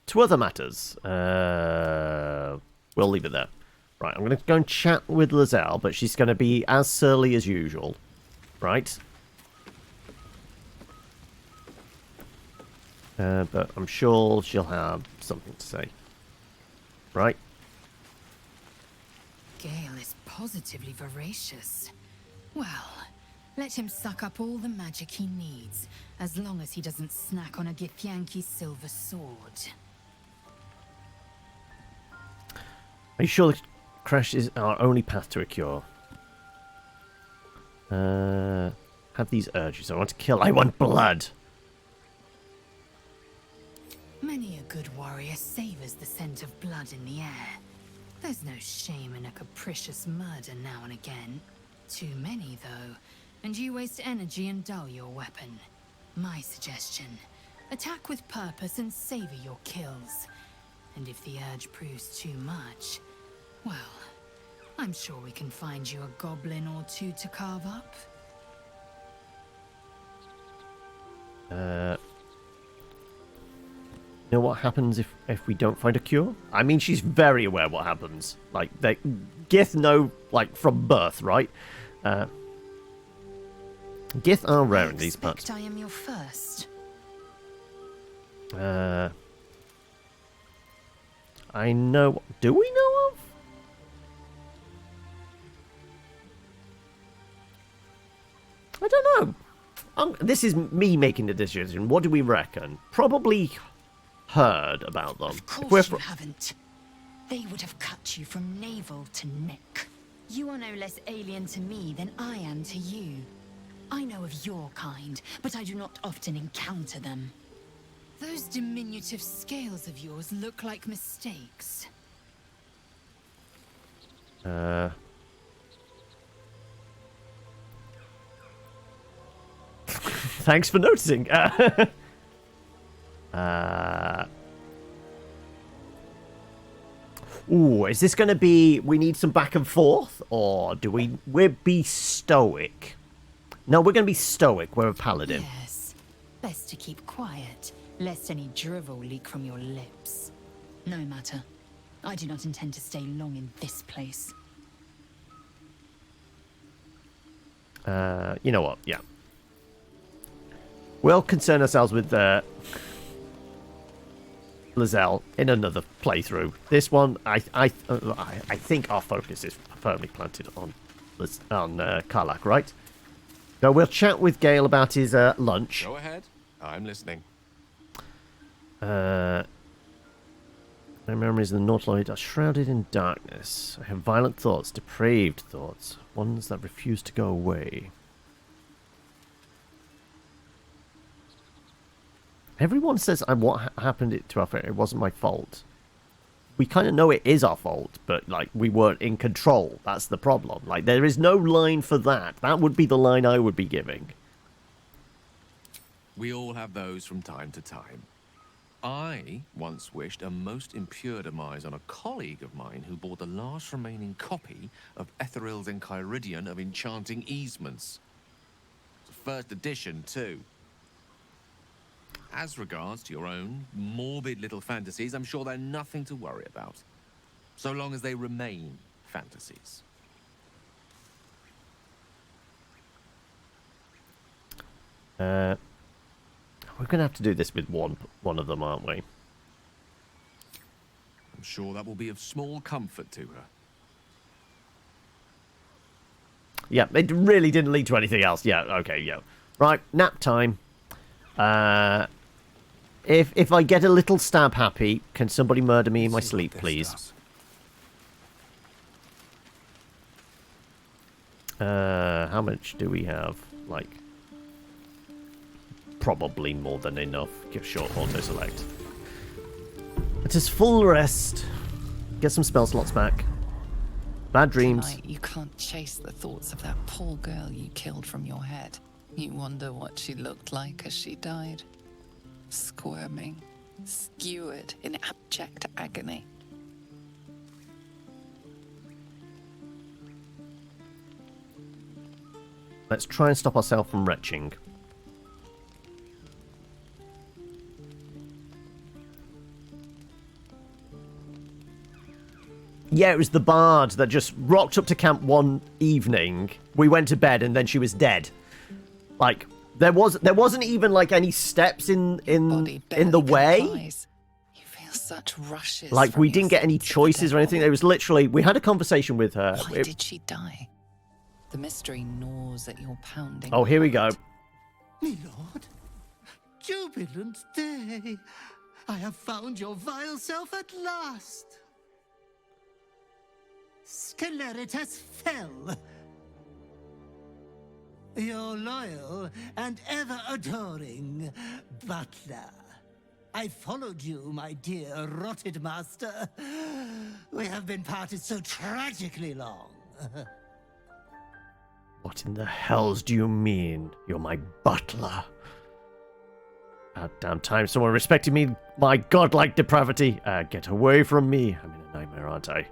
A: To other matters. We'll leave it there. Right, I'm going to go and chat with Lae'zel, but she's going to be as surly as usual. Right? But I'm sure she'll have something to say. Right?
K: Gale is positively voracious. Well, let him suck up all the magic he needs, as long as he doesn't snack on a Githyanki's silver sword.
A: Are you sure the crash is our only path to a cure? Have these urges. I want to kill. I want blood.
K: Many a good warrior savors the scent of blood in the air. There's no shame in a capricious murder now and again. Too many, though, and you waste energy and dull your weapon. My suggestion, attack with purpose and savor your kills. And if the urge proves too much, well, I'm sure we can find you a goblin or two to carve up.
A: You know what happens if we don't find a cure? I mean, she's very aware what happens. Like, Gith know, like, from birth, right? Gith are rare in these parts.
K: I am your first.
A: I know... Do we know of? I don't know. This is me making the decision. What do we reckon? Probably heard about them.
K: Of course you haven't. They would have cut you from navel to neck. You are no less alien to me than I am to you. I know of your kind, but I do not often encounter them. Those diminutive scales of yours look like mistakes.
A: Thanks for noticing. Ooh, is this going to be... We need some back and forth? Or do we'll be stoic? No, we're going to be stoic. We're a paladin.
K: Yes. Best to keep quiet, lest any drivel leak from your lips. No matter. I do not intend to stay long in this place.
A: You know what? Yeah. We'll concern ourselves with Lizelle in another playthrough. This one, I think our focus is firmly planted on Karlach, right? So we'll chat with Gale about his lunch.
D: Go ahead. I'm listening.
A: My memories of the Nautiloid are shrouded in darkness. I have violent thoughts, depraved thoughts, ones that refuse to go away. Everyone says what happened to our friend. It wasn't my fault. We kind of know it is our fault, but like we weren't in control. That's the problem. Like there is no line for that. That would be the line I would be giving.
D: We all have those from time to time. I once wished a most impure demise on a colleague of mine who bought the last remaining copy of Etheril's Enchiridion of Enchanting Easements. It's a first edition, too. As regards to your own morbid little fantasies, I'm sure they're nothing to worry about. So long as they remain fantasies.
A: We're going to have to do this with one of them, aren't we?
D: I'm sure that will be of small comfort to her.
A: Yeah, it really didn't lead to anything else. Yeah, okay, yeah. Right, nap time. If I get a little stab happy, can somebody murder me in my sleep, please? How much do we have? Like, probably more than enough. Give short auto select. It is full rest. Get some spell slots back. Bad dreams.
H: Tonight, you can't chase the thoughts of that poor girl you killed from your head. You wonder what she looked like as she died. Squirming, skewered in abject agony.
A: Let's try and stop ourselves from retching. Yeah, it was the bard that just rocked up to camp one evening. We went to bed and then she was dead. Like, there wasn't even like any steps in the way.
H: You feel such rushes.
A: Like we didn't get any choices or anything. It was literally we had a conversation with her.
H: Why did she die? The mystery gnaws at your pounding.
A: Oh, here we go.
L: My lord, jubilant day. I have found your vile self at last. Sceleritas fell. Your loyal and ever-adoring butler. I followed you, my dear rotted master. We have been parted so tragically long.
A: What in the hells do you mean? You're my butler. About damn time someone respected me, my godlike depravity. Get away from me. I'm in a nightmare, aren't I?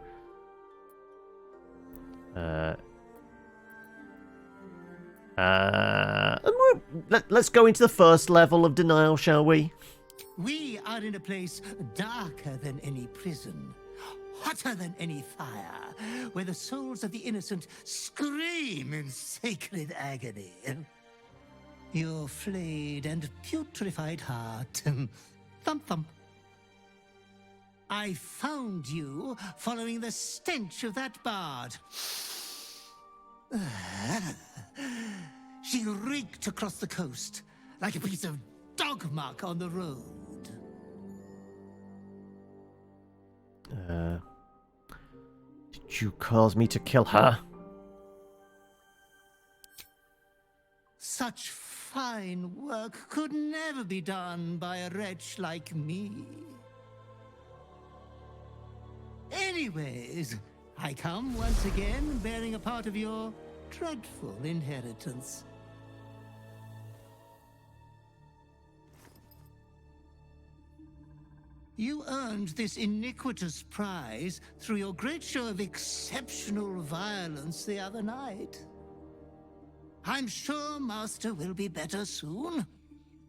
A: Let's go into the first level of denial, shall we?
L: We are in a place darker than any prison, hotter than any fire, where the souls of the innocent scream in sacred agony. Your flayed and putrefied heart, thump thump. I found you following the stench of that bard. She reeked across the coast like a piece of dog muck on the road.
A: Did you cause me to kill her?
L: Such fine work could never be done by a wretch like me. Anyways, I come once again bearing a part of your dreadful inheritance. You earned this iniquitous prize through your great show of exceptional violence the other night. I'm sure Master will be better soon.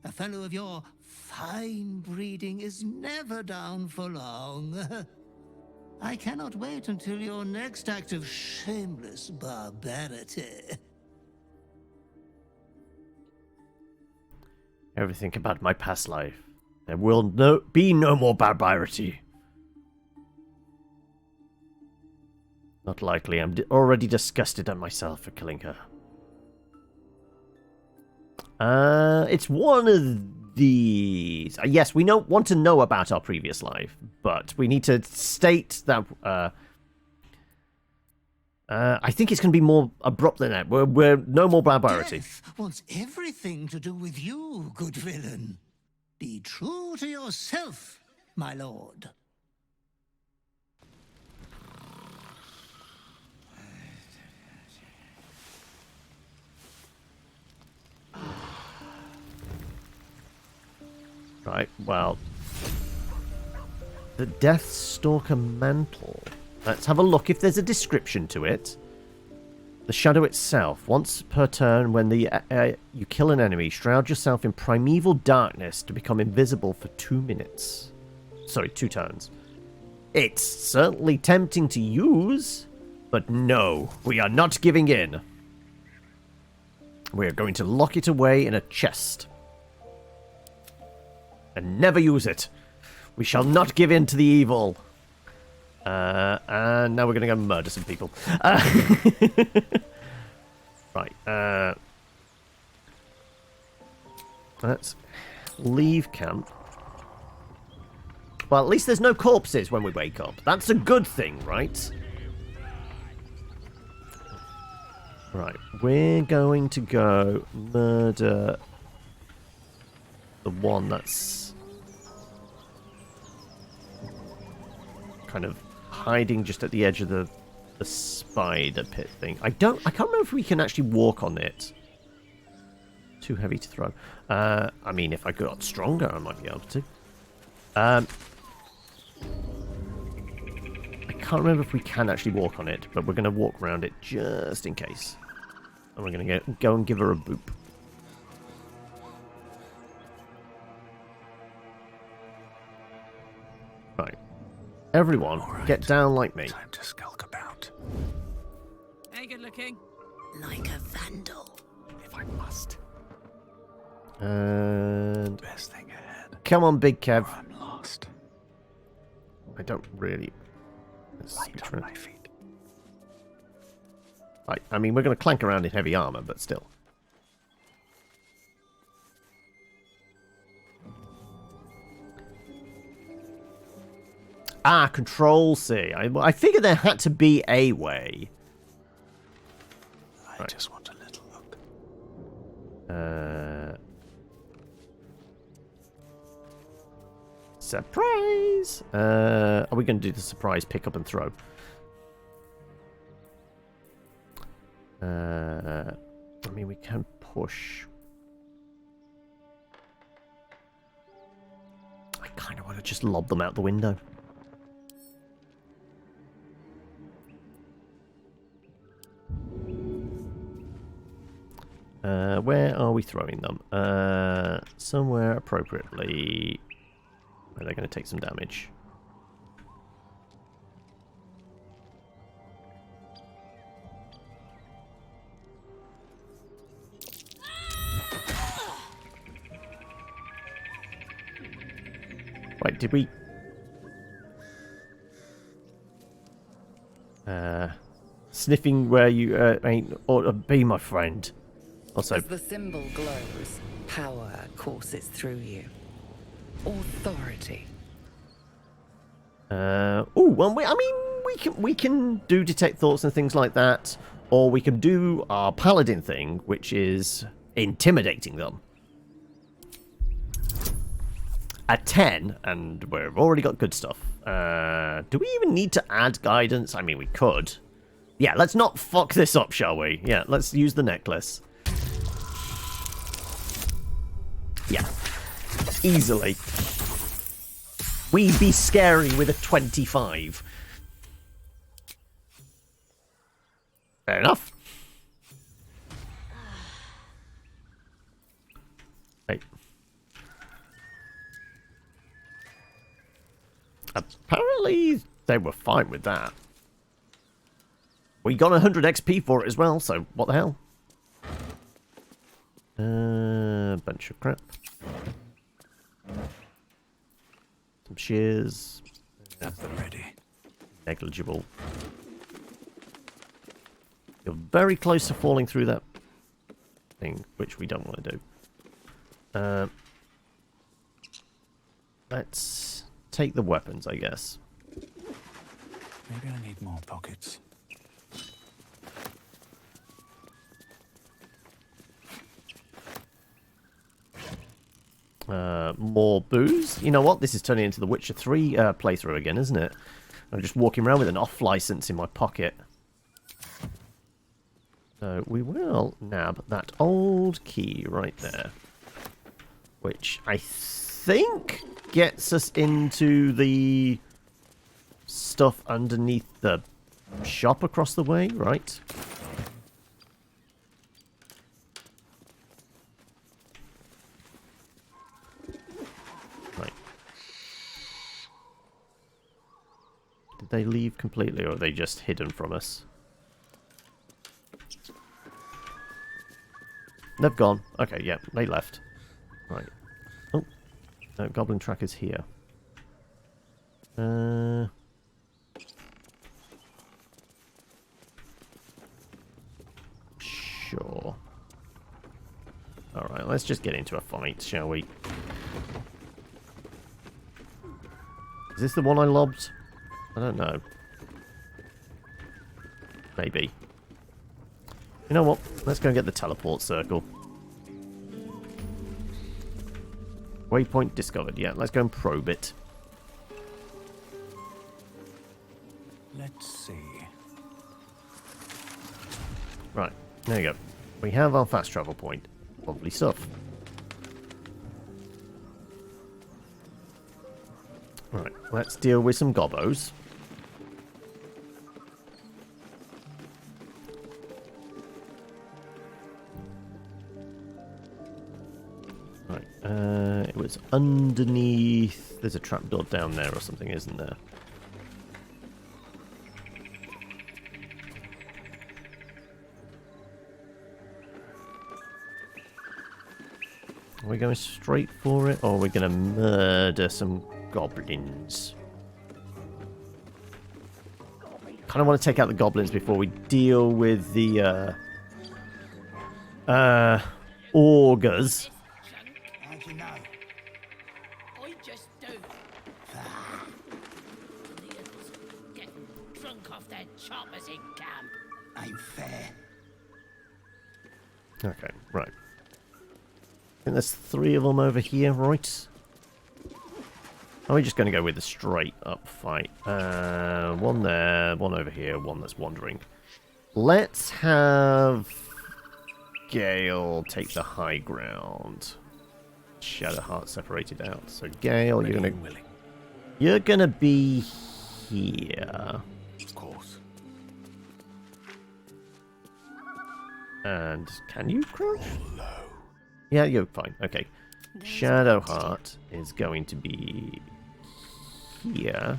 L: A fellow of your fine breeding is never down for long. I cannot wait until your next act of shameless barbarity.
A: Everything about my past life. There will be no more barbarity. Not likely. I'm already disgusted at myself for killing her. It's one of these. Yes, we want to know about our previous life, but we need to state that. I think it's going to be more abrupt than that. We're no more barbarity.
L: Death wants everything to do with you, good villain. Be true to yourself, my lord.
A: Right, well. The Deathstalker Mantle. Let's have a look if there's a description to it. The shadow itself. Once per turn, when you kill an enemy, shroud yourself in primeval darkness to become invisible for 2 minutes. Sorry, 2 turns. It's certainly tempting to use, but no, we are not giving in. We are going to lock it away in a chest. And never use it. We shall not give in to the evil. And now we're going to go murder some people. Right. Let's leave camp. Well, at least there's no corpses when we wake up. That's a good thing, right? Right. We're going to go murder the one that's kind of hiding just at the edge of the spider pit thing. I can't remember if we can actually walk on it. Too heavy to throw. I mean, if I got stronger, I might be able to. I can't remember if we can actually walk on it, but we're going to walk around it just in case. And we're going to go and give her a boop. Right. Everyone, right. Get down like me.
C: Time to skulk about.
I: Hey, good looking.
L: Like a vandal.
C: If I must.
A: And
C: best thing ahead.
A: Come on, Big Kev.
C: I'm lost.
A: I don't really.
C: Light on my feet.
A: Right, I mean, we're going to clank around in heavy armor, but still. Ah, Control C. I figured there had to be a way.
C: I just want a little look.
A: Surprise! Are we going to do the surprise pick up and throw? I mean, we can push. I kind of want to just lob them out the window. Where are we throwing them? Somewhere appropriately. Where they're going to take some damage. Right, did we... sniffing where you ain't ought to be, my friend. Also,
M: As the symbol glows, power courses through you. Authority.
A: well, we can do detect thoughts and things like that, or we can do our paladin thing, which is intimidating them. A 10, and we've already got good stuff. Do we even need to add guidance? I mean, we could. Yeah, let's not fuck this up, shall we? Yeah, let's use the necklace. Yeah, easily. We'd be scary with a 25. Fair enough. Hey. Apparently, they were fine with that. We got 100 XP for it as well, so what the hell? Bunch of crap. Some shears.
C: Have them ready.
A: Negligible. You're very close to falling through that thing, which we don't want to do. Let's take the weapons, I guess.
C: Maybe I need more pockets.
A: More booze. You know what? This is turning into the Witcher 3 playthrough again, isn't it? I'm just walking around with an off license in my pocket. So we will nab that old key right there, which I think gets us into the stuff underneath the shop across the way, right? Right. Did they leave completely, or are they just hidden from us? They've gone. Okay, yeah, they left. Right. Oh, no, goblin track is here. Sure. Alright, let's just get into a fight, shall we? Is this the one I lobbed? I don't know. Maybe. You know what? Let's go and get the teleport circle. Waypoint discovered. Yeah, let's go and probe it.
C: Let's see.
A: Right, there you go. We have our fast travel point. Lovely stuff. Right, let's deal with some gobbos. Right, it was underneath... There's a trapdoor down there or something, isn't there? Are we going straight for it, or are we going to murder some goblins? Kind of want to take out the goblins before we deal with the augurs.
L: How'd you know?
N: I just do. Needles getting drunk off their choppers in camp.
L: Ain't fair.
A: Okay, right. I think there's 3 of them over here, right? Are we just going to go with the straight up fight? One there, one over here, one that's wandering. Let's have Gale take the high ground. Shadowheart separated out. So Gale, you're gonna be here.
C: Of course.
A: And can you crouch? Yeah, you're fine. Okay. Shadowheart is going to be here.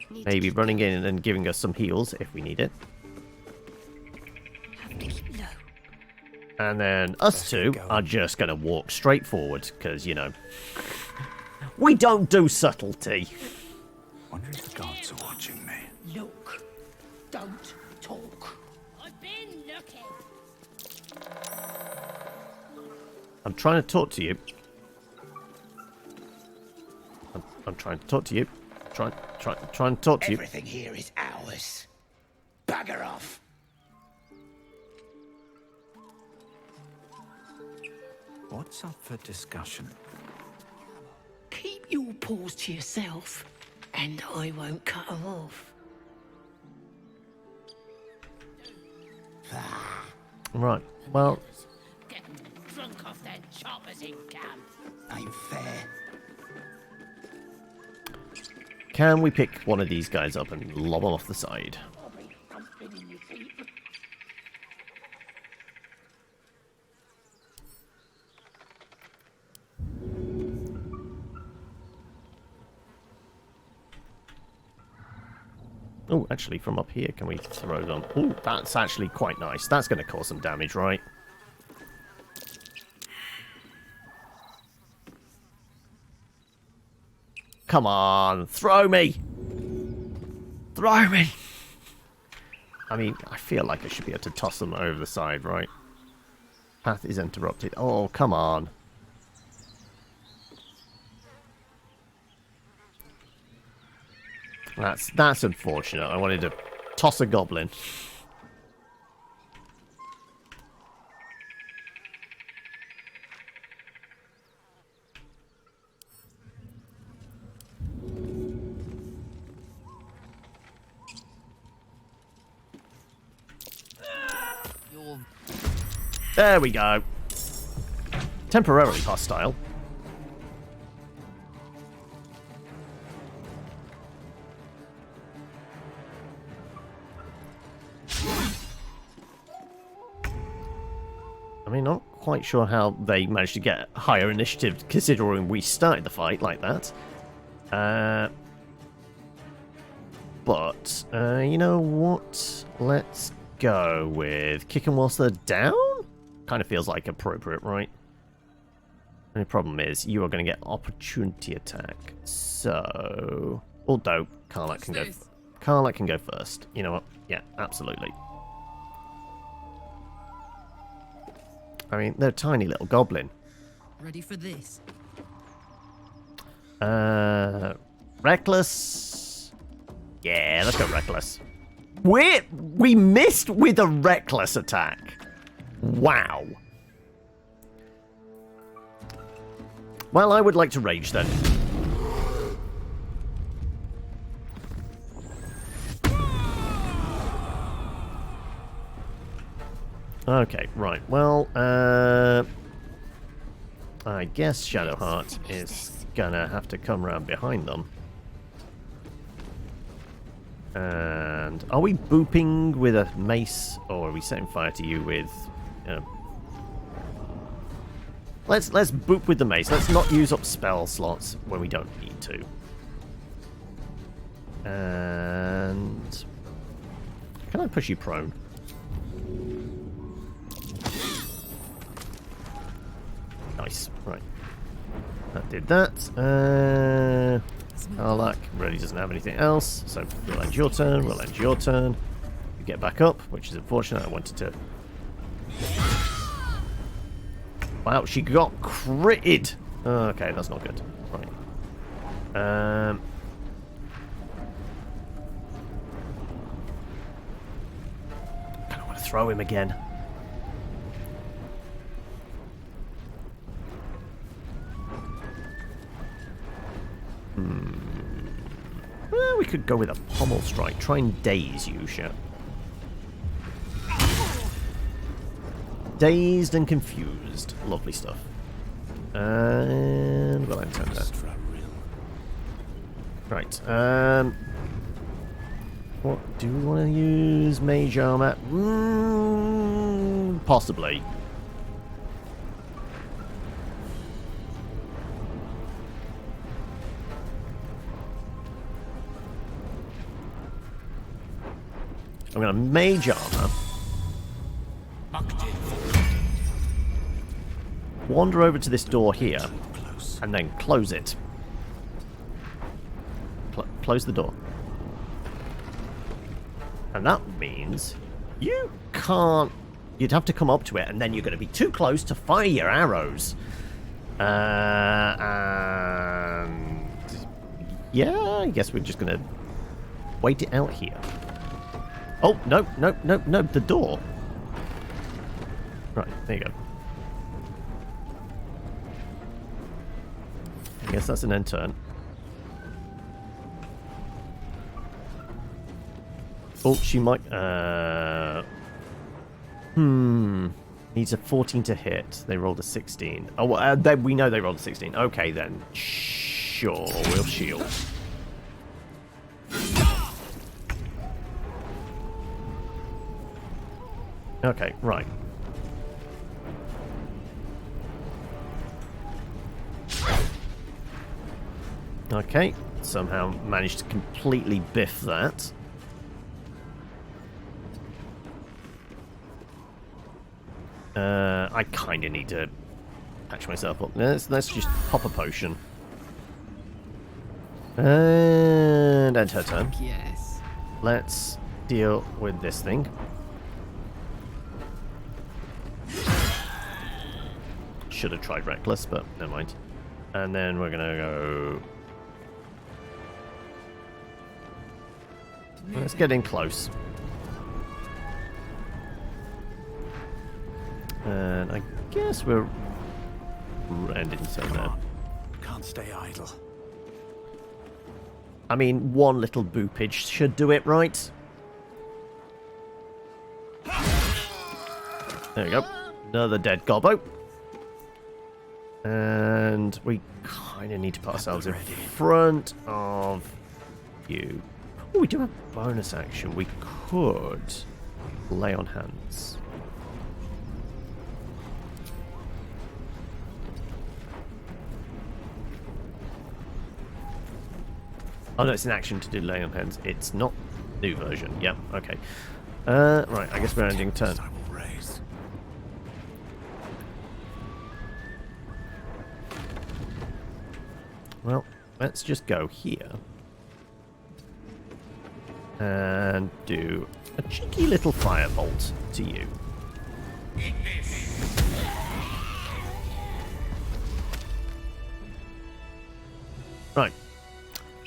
A: Maybe running in and giving us some heals if we need it. And then us two are just going to walk straight forward, because, you know, we don't do subtlety.
C: Wonder if the gods are watching me.
N: Look, don't talk. been looking?
A: I'm trying to talk to you. I'm trying to talk to you. Trying to talk to you.
L: Everything here is ours. Bugger off.
C: What's up for discussion?
N: Keep your paws to yourself, and I won't cut them off.
A: Right. Well,
N: Getting drunk off their choppers in camp.
L: Ain't fair.
A: can we pick one of these guys up and lob them off the side? Oh, actually, from up here, can we throw them? Oh, that's actually quite nice. That's going to cause some damage, right? Come on, throw me! Throw me! I mean, I feel like I should be able to toss them over the side, right? Path is interrupted. Oh, come on. That's unfortunate. I wanted to toss a goblin. There we go. Temporarily hostile. I mean, not quite sure how they managed to get higher initiative considering we started the fight like that. But you know what? Let's go with kicking whilst they're down? Kind of feels like appropriate, right? Only problem is you are going to get opportunity attack. So, although Karlak can go, Karlak can go first. You know what? Yeah, absolutely. I mean, they're a tiny little goblin.
I: Ready for this?
A: Reckless. Yeah, let's go reckless. We missed with a reckless attack. Wow. Well, I would like to rage then. Okay, right. Well, I guess Shadowheart is gonna have to come around behind them. And are we booping with a mace, or are we setting fire to you with? Let's boop with the mace. Let's not use up spell slots when we don't need to. And can I push you prone? Nice. Right. That did that. Karlak really doesn't have anything else, so we'll end your turn. We'll end your turn. You get back up, which is unfortunate. I wanted to. Wow, she got critted. Okay, that's not good. Right. I don't want to throw him again. Well, we could go with a pommel strike. Try and daze you, shit. Dazed and confused. Lovely stuff. And we'll end turn there. Right. What do we want to use? Mage armor? Possibly. I'm going to mage armor. Wander over to this door here, and then close it. Close the door. And that means you can't... You'd have to come up to it, and then you're going to be too close to fire your arrows. And... yeah, I guess we're just going to wait it out here. Oh, no, no, no, no, the door. Right, there you go. I guess that's an end turn. Oh, she might... Needs a 14 to hit. They rolled a 16. Oh, well, we know they rolled a 16. Okay, then. Sure, we'll shield. Okay, right. Okay, somehow managed to completely biff that. I kind of need to patch myself up. Let's just pop a potion. And end her turn.
I: Yes.
A: Let's deal with this thing. Should have tried reckless, but never mind. And then we're gonna go... let's get in close. And I guess we're ending so now.
C: Can't stay idle.
A: I mean, one little boopage should do it, right? There we go. Another dead gobbo. And we kind of need to put ourselves in front of you. Oh, we do have bonus action. We could lay on hands. Oh no, it's an action to do lay on hands. It's not new version. Yep, okay. Right, I guess we're ending turn. Well, let's just go here. And do a cheeky little firebolt to you. Right.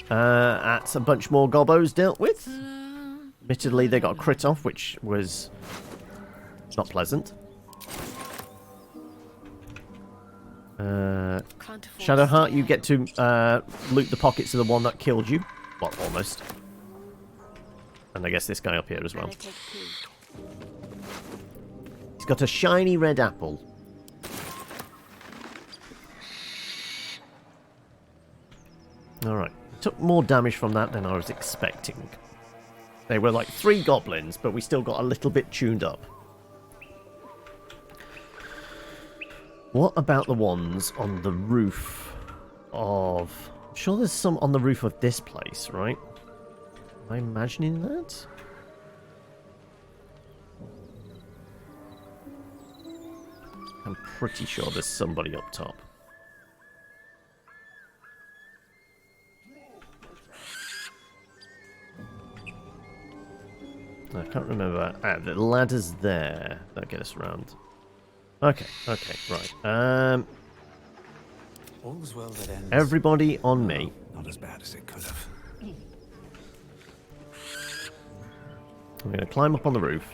A: That's a bunch more gobbos dealt with. Admittedly, they got a crit off, which was not pleasant. Shadowheart, you get to loot the pockets of the one that killed you. Well, almost. And I guess this guy up here as well. He's got a shiny red apple. Alright. Took more damage from that than I was expecting. They were like 3 goblins, but we still got a little bit tuned up. What about the ones on the roof of... I'm sure there's some on the roof of this place, right? Am I imagining that? I'm pretty sure there's somebody up top. I can't remember. Ah, the ladder's there. That'll get us around. Okay, okay, right.
C: All's well that ends.
A: Everybody on me.
C: Not as bad as it could have.
A: I'm going to climb up on the roof.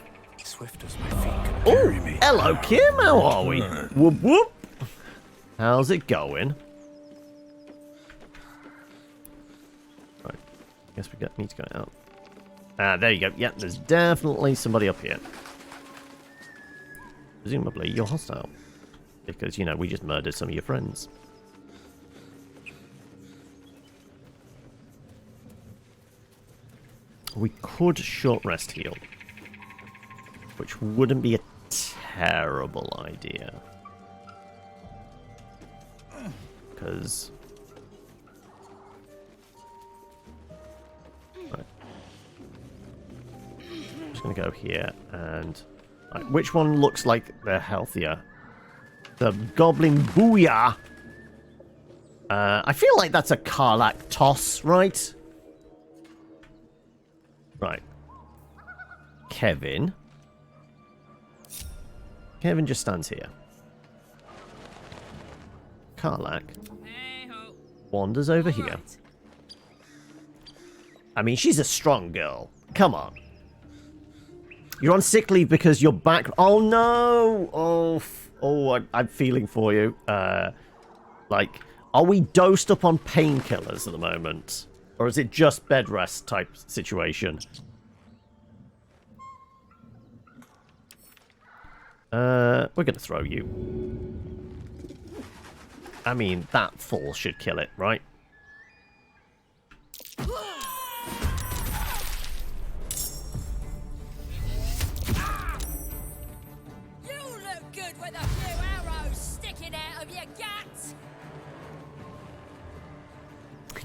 C: Swift as my feet can
A: Oh,
C: carry me.
A: hello, Kim. How are we? Whoop, whoop. How's it going? Right. Guess we need to go out. Ah, there you go. Yeah, there's definitely somebody up here. Presumably, you're hostile. Because, you know, we just murdered some of your friends. We could short rest heal. Which wouldn't be a terrible idea. Because... right. I'm just going to go here and... right, which one looks like they're healthier? The Goblin Booyah! I feel like that's a Karlak toss, right? Right. Kevin. Kevin just stands here. Karlak wanders over here. I mean, she's a strong girl. Come on. You're on sick leave because you're back. Oh, no. I'm feeling for you. Like, are we dosed up on painkillers at the moment? Or is it just bed rest type situation? We're going to throw you. I mean, that fall should kill it, right?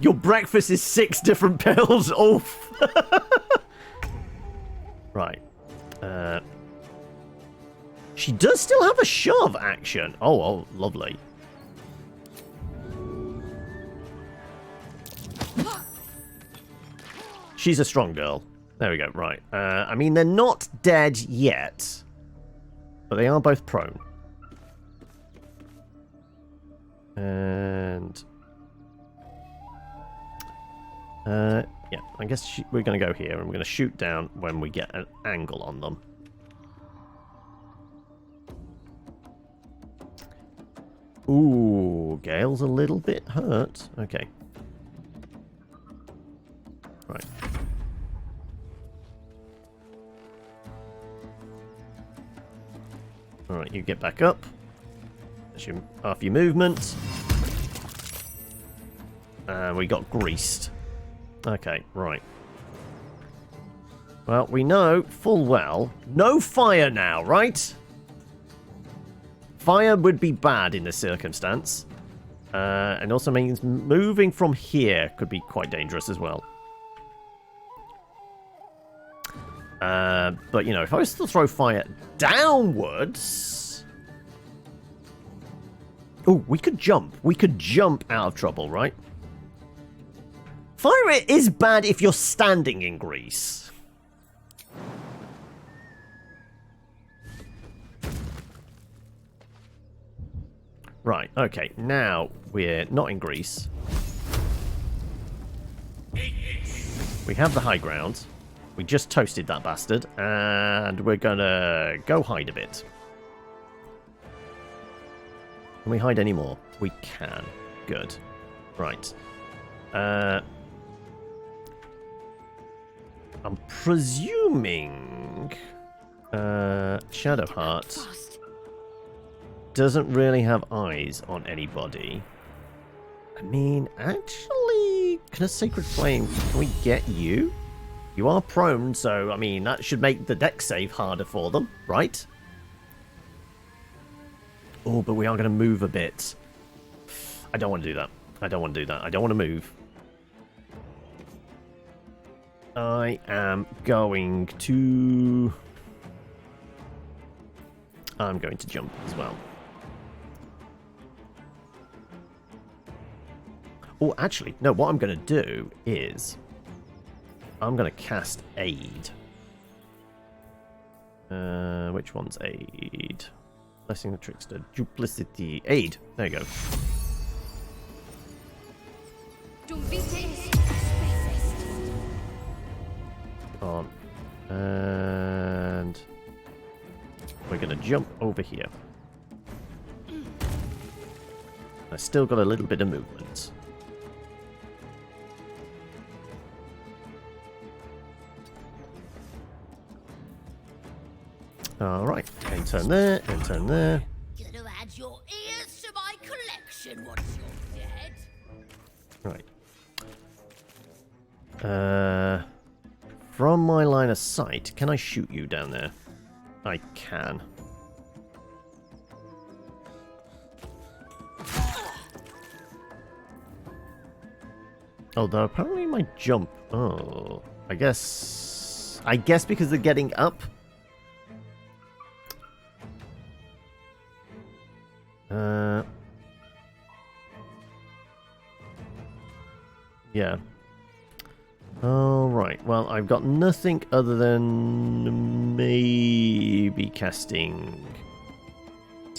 A: Your breakfast is 6 different pills. Oof. Right. She does still have a shove action. Oh, lovely. She's a strong girl. There we go. Right. I mean, they're not dead yet, but they are both prone. And yeah, I guess we're going to go here, and we're going to shoot down when we get an angle on them. Ooh, Gale's a little bit hurt. Okay. Right. Alright, you get back up. That's half your movement. And we got greased. Okay, right. Well, we know full well. No fire now, right? Fire would be bad in this circumstance. And also means moving from here could be quite dangerous as well. But, you know, if I was to throw fire downwards... Oh, we could jump. We could jump out of trouble, right? Fire is bad if you're standing in grease. Right, okay. Now we're not in grease. We have the high ground. We just toasted that bastard, and we're gonna go hide a bit. Can we hide any more? We can. Good. Right. I'm presuming Shadowheart doesn't really have eyes on anybody. I mean, actually, can a Sacred Flame, can we get you? You are prone, so, I mean, that should make the dex save harder for them, right? Oh, but we are going to move a bit. I don't want to do that. I don't want to do that. I don't want to move. I am going to... I'm going to jump as well. Oh, actually, no, what I'm going to do is... I'm going to cast Aid. Which one's Aid? Blessing the Trickster. Duplicity. Aid. There you go. On. And... we're going to jump over here. I still got a little bit of movement. Alright, and turn there, and turn there.
O: Gonna add your ears to my collection once you're dead.
A: Right. From my line of sight, can I shoot you down there? I can. Although apparently my jump... oh, I guess because they're getting up. Yeah. Alright, well, I've got nothing other than maybe casting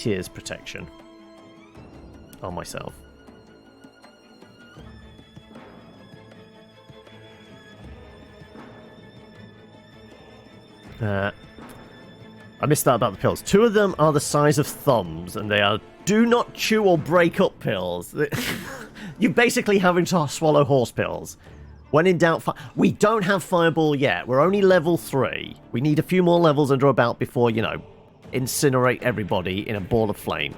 A: Tears protection on myself. I missed that about the pills. 2 of them are the size of thumbs, and they are do not chew or break up pills. You're basically having to swallow horse pills. When in doubt, we don't have Fireball yet. We're only level 3. We need a few more levels under our belt before, you know, incinerate everybody in a ball of flame.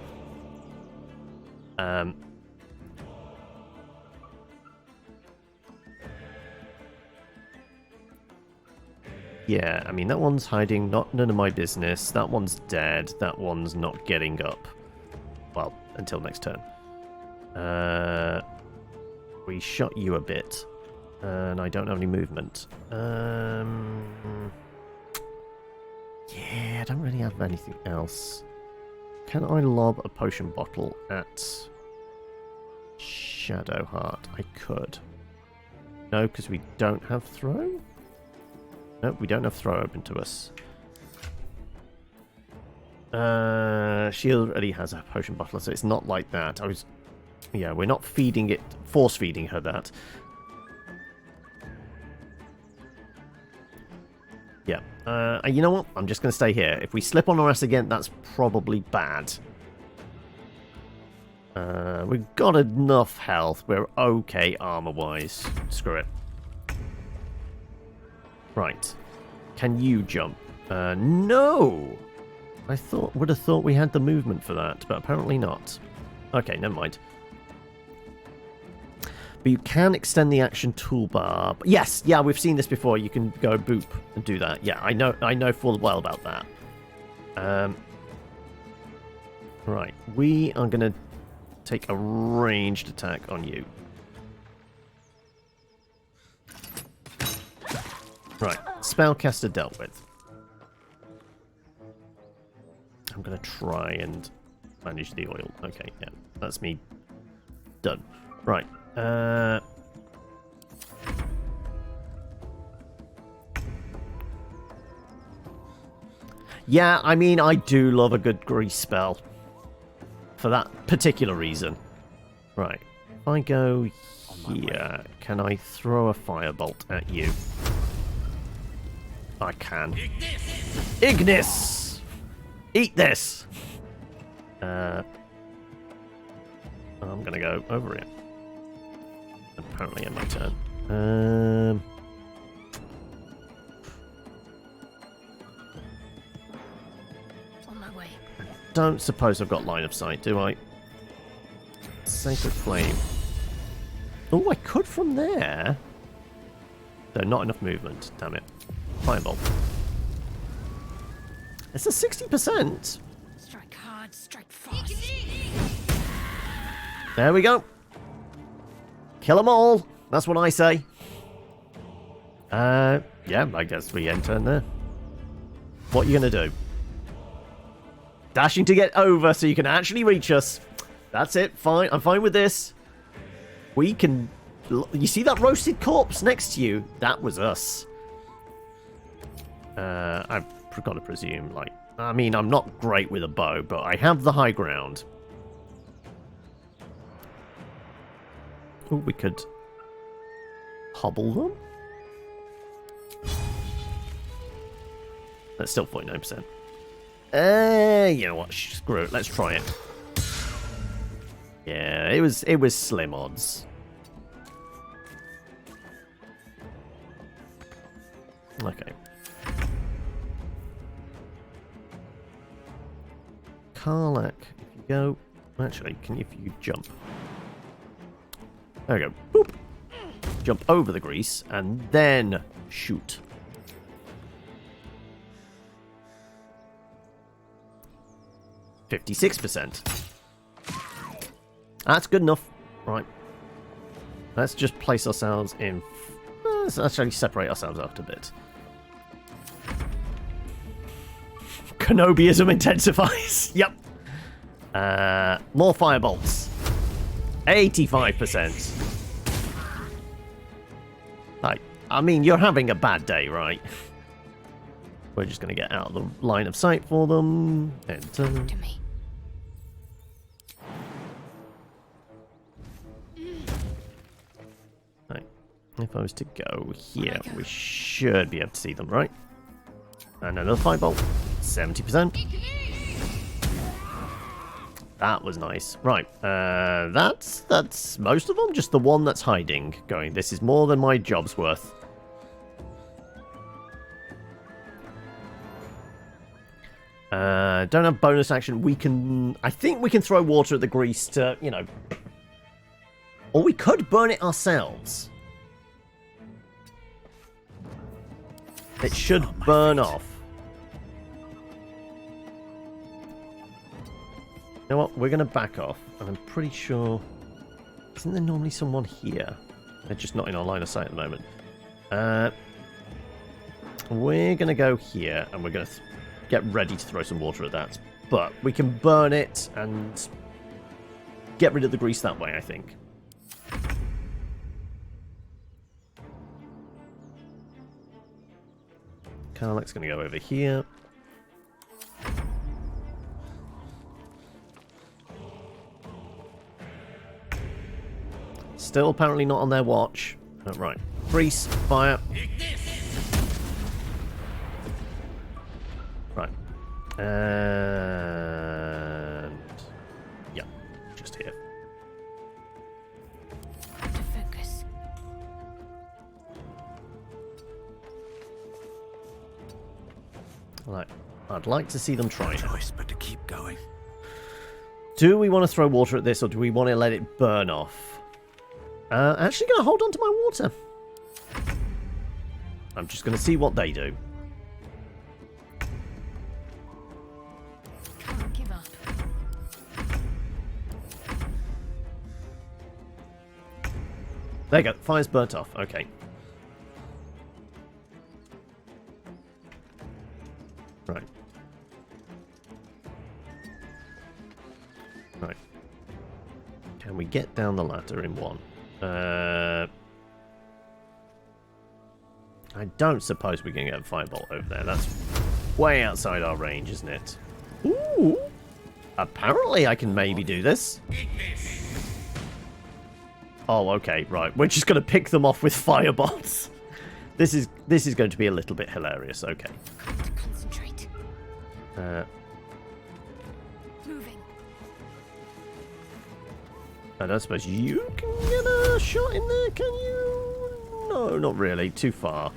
A: Yeah, I mean, that one's hiding, none of my business. That one's dead. That one's not getting up. Well, until next turn. We shot you a bit. And I don't have any movement. Yeah, I don't really have anything else. Can I lob a potion bottle at Shadowheart? I could. No, because we don't have throw? Nope, we don't have throw open to us. She already has a potion bottle, so it's not like that. Yeah, we're not feeding it, force feeding her that. Yeah. You know what? I'm just going to stay here. If we slip on our ass again, that's probably bad. We've got enough health. We're okay armor-wise. Screw it. Right. Can you jump? No! I would have thought we had the movement for that, but apparently not. Okay, never mind. But you can extend the action toolbar. Yes, yeah, we've seen this before. You can go boop and do that. Yeah, I know full well about that. Right, we are going to take a ranged attack on you. Right, spellcaster dealt with. I'm going to try and manage the oil. Okay, yeah, that's me done. Right. Yeah, I mean, I do love a good grease spell. For that particular reason. Right. If I go here, can I throw a firebolt at you? I can. Ignis! Eat this! I'm gonna go over it. Apparently in my turn.
K: On my way.
A: Don't suppose I've got line of sight, do I? Sacred Flame. Oh, I could from there. Though not enough movement. Damn it. Fireball. It's a 60%.
K: Strike hard, strike fast.
A: There we go. Kill them all. That's what I say. Yeah, I guess we end turn there. What are you going to do? Dashing to get over so you can actually reach us. That's it. Fine. I'm fine with this. We can... You see that roasted corpse next to you? That was us. I've got to presume, like... I mean, I'm not great with a bow, but I have the high ground. Oh, we could... hobble them? That's still 49%. You know what? Screw it. Let's try it. Yeah, it was slim odds. Okay. Karlak, if you go... Actually, if you jump? There we go. Boop. Jump over the grease, and then shoot. %. That's good enough. Right. Let's just place ourselves in... Let's actually separate ourselves out a bit. Kenobiism intensifies. Yep. More firebolts. 85%. Like, I mean, you're having a bad day, right? We're just going to get out of the line of sight for them. Enter. If I was to go here, we should be able to see them, right? And another fireball. 70%. That was nice. Right. That's most of them. Just the one that's hiding. Going, this is more than my job's worth. Don't have bonus action. We can... I think we can throw water at the grease to, you know... Or we could burn it ourselves. It should burn off. You know what? We're going to back off. And I'm pretty sure... Isn't there normally someone here? They're just not in our line of sight at the moment. We're going to go here. And we're going to get ready to throw some water at that. But we can burn it and get rid of the grease that way, I think. Karlach's going to go over here. Still apparently not on their watch. Oh, right. Grease, fire. Right. And... yeah, just here.
O: To focus.
A: Right. I'd like to see them try it.
C: Choice but to keep going.
A: Do we want to throw water at this, or do we want to let it burn off? Actually going to hold on to my water. I'm just going to see what they do.
O: Can't give up.
A: There you go. Fire's burnt off. Okay. Right. Right. Can we get down the ladder in one? I don't suppose we can get a firebolt over there. That's way outside our range, isn't it? Ooh! Apparently I can maybe do this. Oh, okay, right. We're just going to pick them off with firebolts. This is going to be a little bit hilarious. Okay.
O: Concentrate. Moving.
A: I don't suppose you can get a shot in there, can you? No, not really. Too far.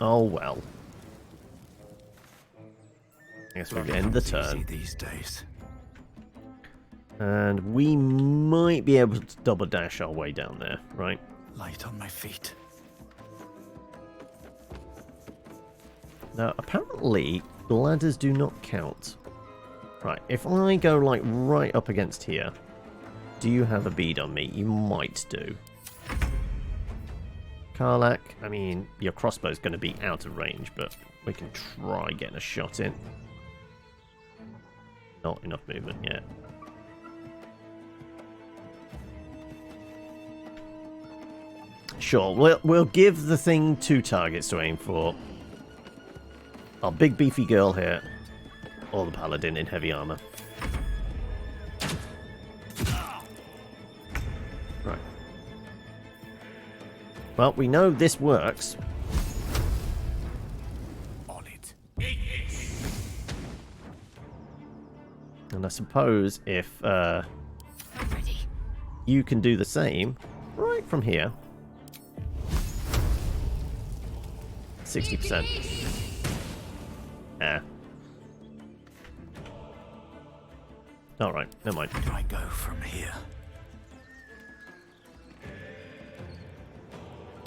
A: Oh, well. I guess we're going to end the turn.
C: These days.
A: And we might be able to double dash our way down there, right?
C: Light on my feet.
A: Now, apparently, ladders do not count. Right, if I go, like, right up against here, do you have a bead on me? You might do. Karlach, I mean, your crossbow's going to be out of range, but we can try getting a shot in. Not enough movement yet. Sure, we'll give the thing 2 targets to aim for. Our big beefy girl here, or the paladin in heavy armor. Right. Well, we know this works.
C: On it.
A: And I suppose if you can do the same right from here. 60%. Yeah. Alright, never mind.
C: Where do I go from here?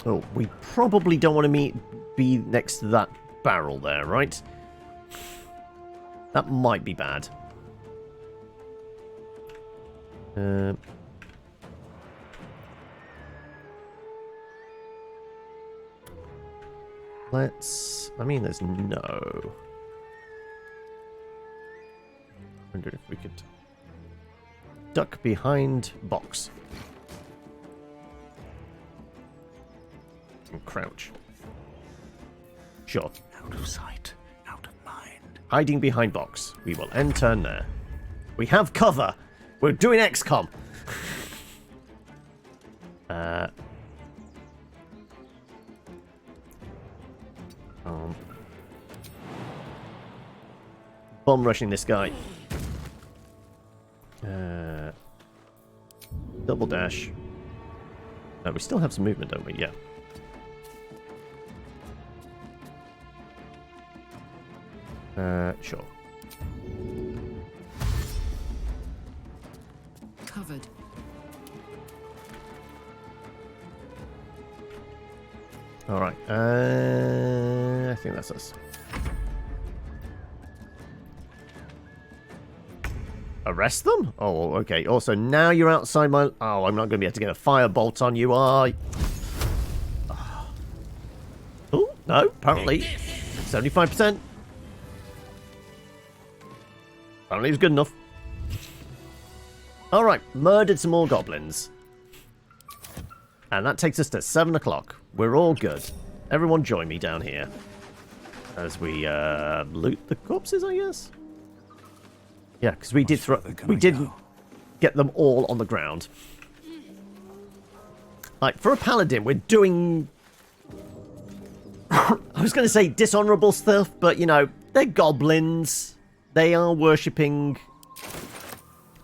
A: Oh, we probably don't want to be next to that barrel there, right? That might be bad. I mean, there's no... Wonder if we could duck behind box and crouch. Sure.
C: Out of sight, out of mind.
A: Hiding behind box. We will end turn there. We have cover. We're doing XCOM. Bomb rushing this guy. Double dash. No, we still have some movement, don't we? Yeah. Sure.
I: Covered.
A: Alright. I think that's us. Arrest them? Oh, okay. Also, now you're outside my... Oh, I'm not going to be able to get a firebolt on you, are I? Oh, no. Apparently. 75%. Apparently it was good enough. Alright. Murdered some more goblins. And that takes us to 7 o'clock. We're all good. Everyone join me down here. As we loot the corpses, I guess? Yeah, because we didn't get them all on the ground. Like, for a paladin, we're doing... I was going to say dishonorable stuff, but, you know, they're goblins. They are worshipping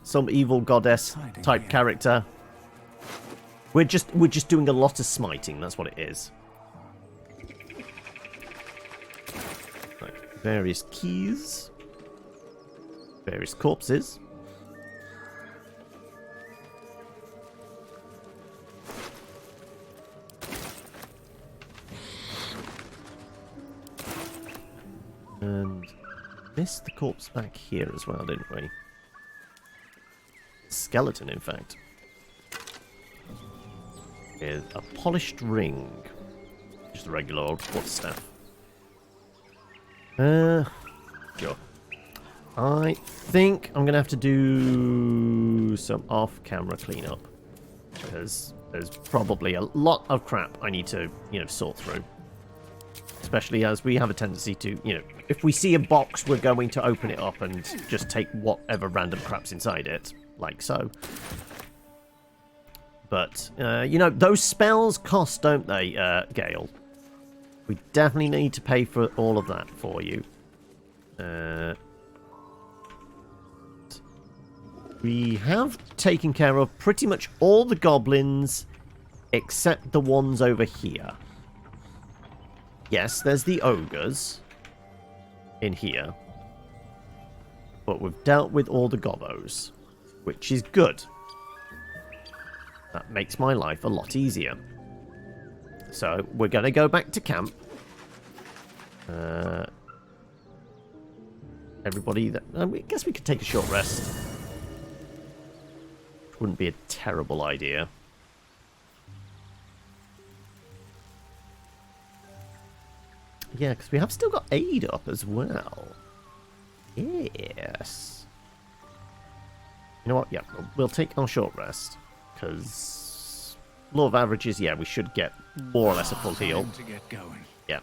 A: some evil goddess type character. We're just doing a lot of smiting, that's what it is. Like, various keys. Various corpses. And missed the corpse back here as well, didn't we? Skeleton, in fact. Is a polished ring. Just a regular old quarterstaff. Sure. I think I'm going to have to do some off-camera cleanup. Because there's probably a lot of crap I need to, you know, sort through. Especially as we have a tendency to, you know, if we see a box, we're going to open it up and just take whatever random crap's inside it. Like so. But, you know, those spells cost, don't they, Gale? We definitely need to pay for all of that for you. We have taken care of pretty much all the goblins except the ones over here. Yes, there's the ogres in here. But we've dealt with all the gobbos, which is good. That makes my life a lot easier. So, we're going to go back to camp. Everybody... I guess we could take a short rest. Wouldn't be a terrible idea. Yeah, because we have still got aid up as well. Yes. You know what? Yeah, we'll take our short rest. Because law of averages, yeah, we should get more or less a full heal.
C: To get going.
A: Yeah.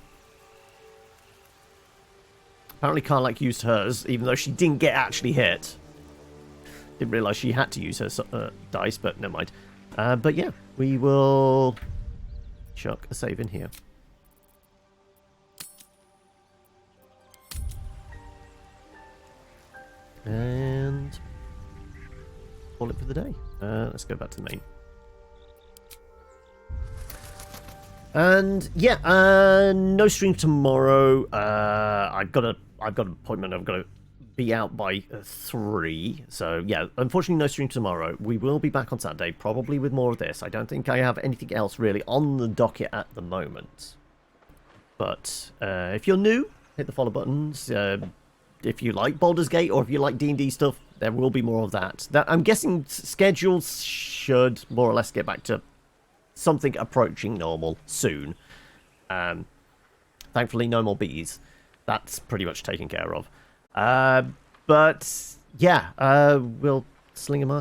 A: Apparently Karlak used hers, even though she didn't get actually hit. Didn't realise she had to use her dice, but never mind. But yeah, we will chuck a save in here. And call it for the day. Let's go back to the main. And yeah, no stream tomorrow. I've got an appointment. I've got to be out by 3. So yeah, unfortunately no stream tomorrow. We will be back on Saturday, probably with more of this. I don't think I have anything else really on the docket at the moment. But if you're new, hit the follow buttons. If you like Baldur's Gate or if you like D&D stuff, there will be more of that. I'm guessing schedules should more or less get back to something approaching normal soon. Thankfully, no more bees. That's pretty much taken care of. But yeah, we'll sling a mark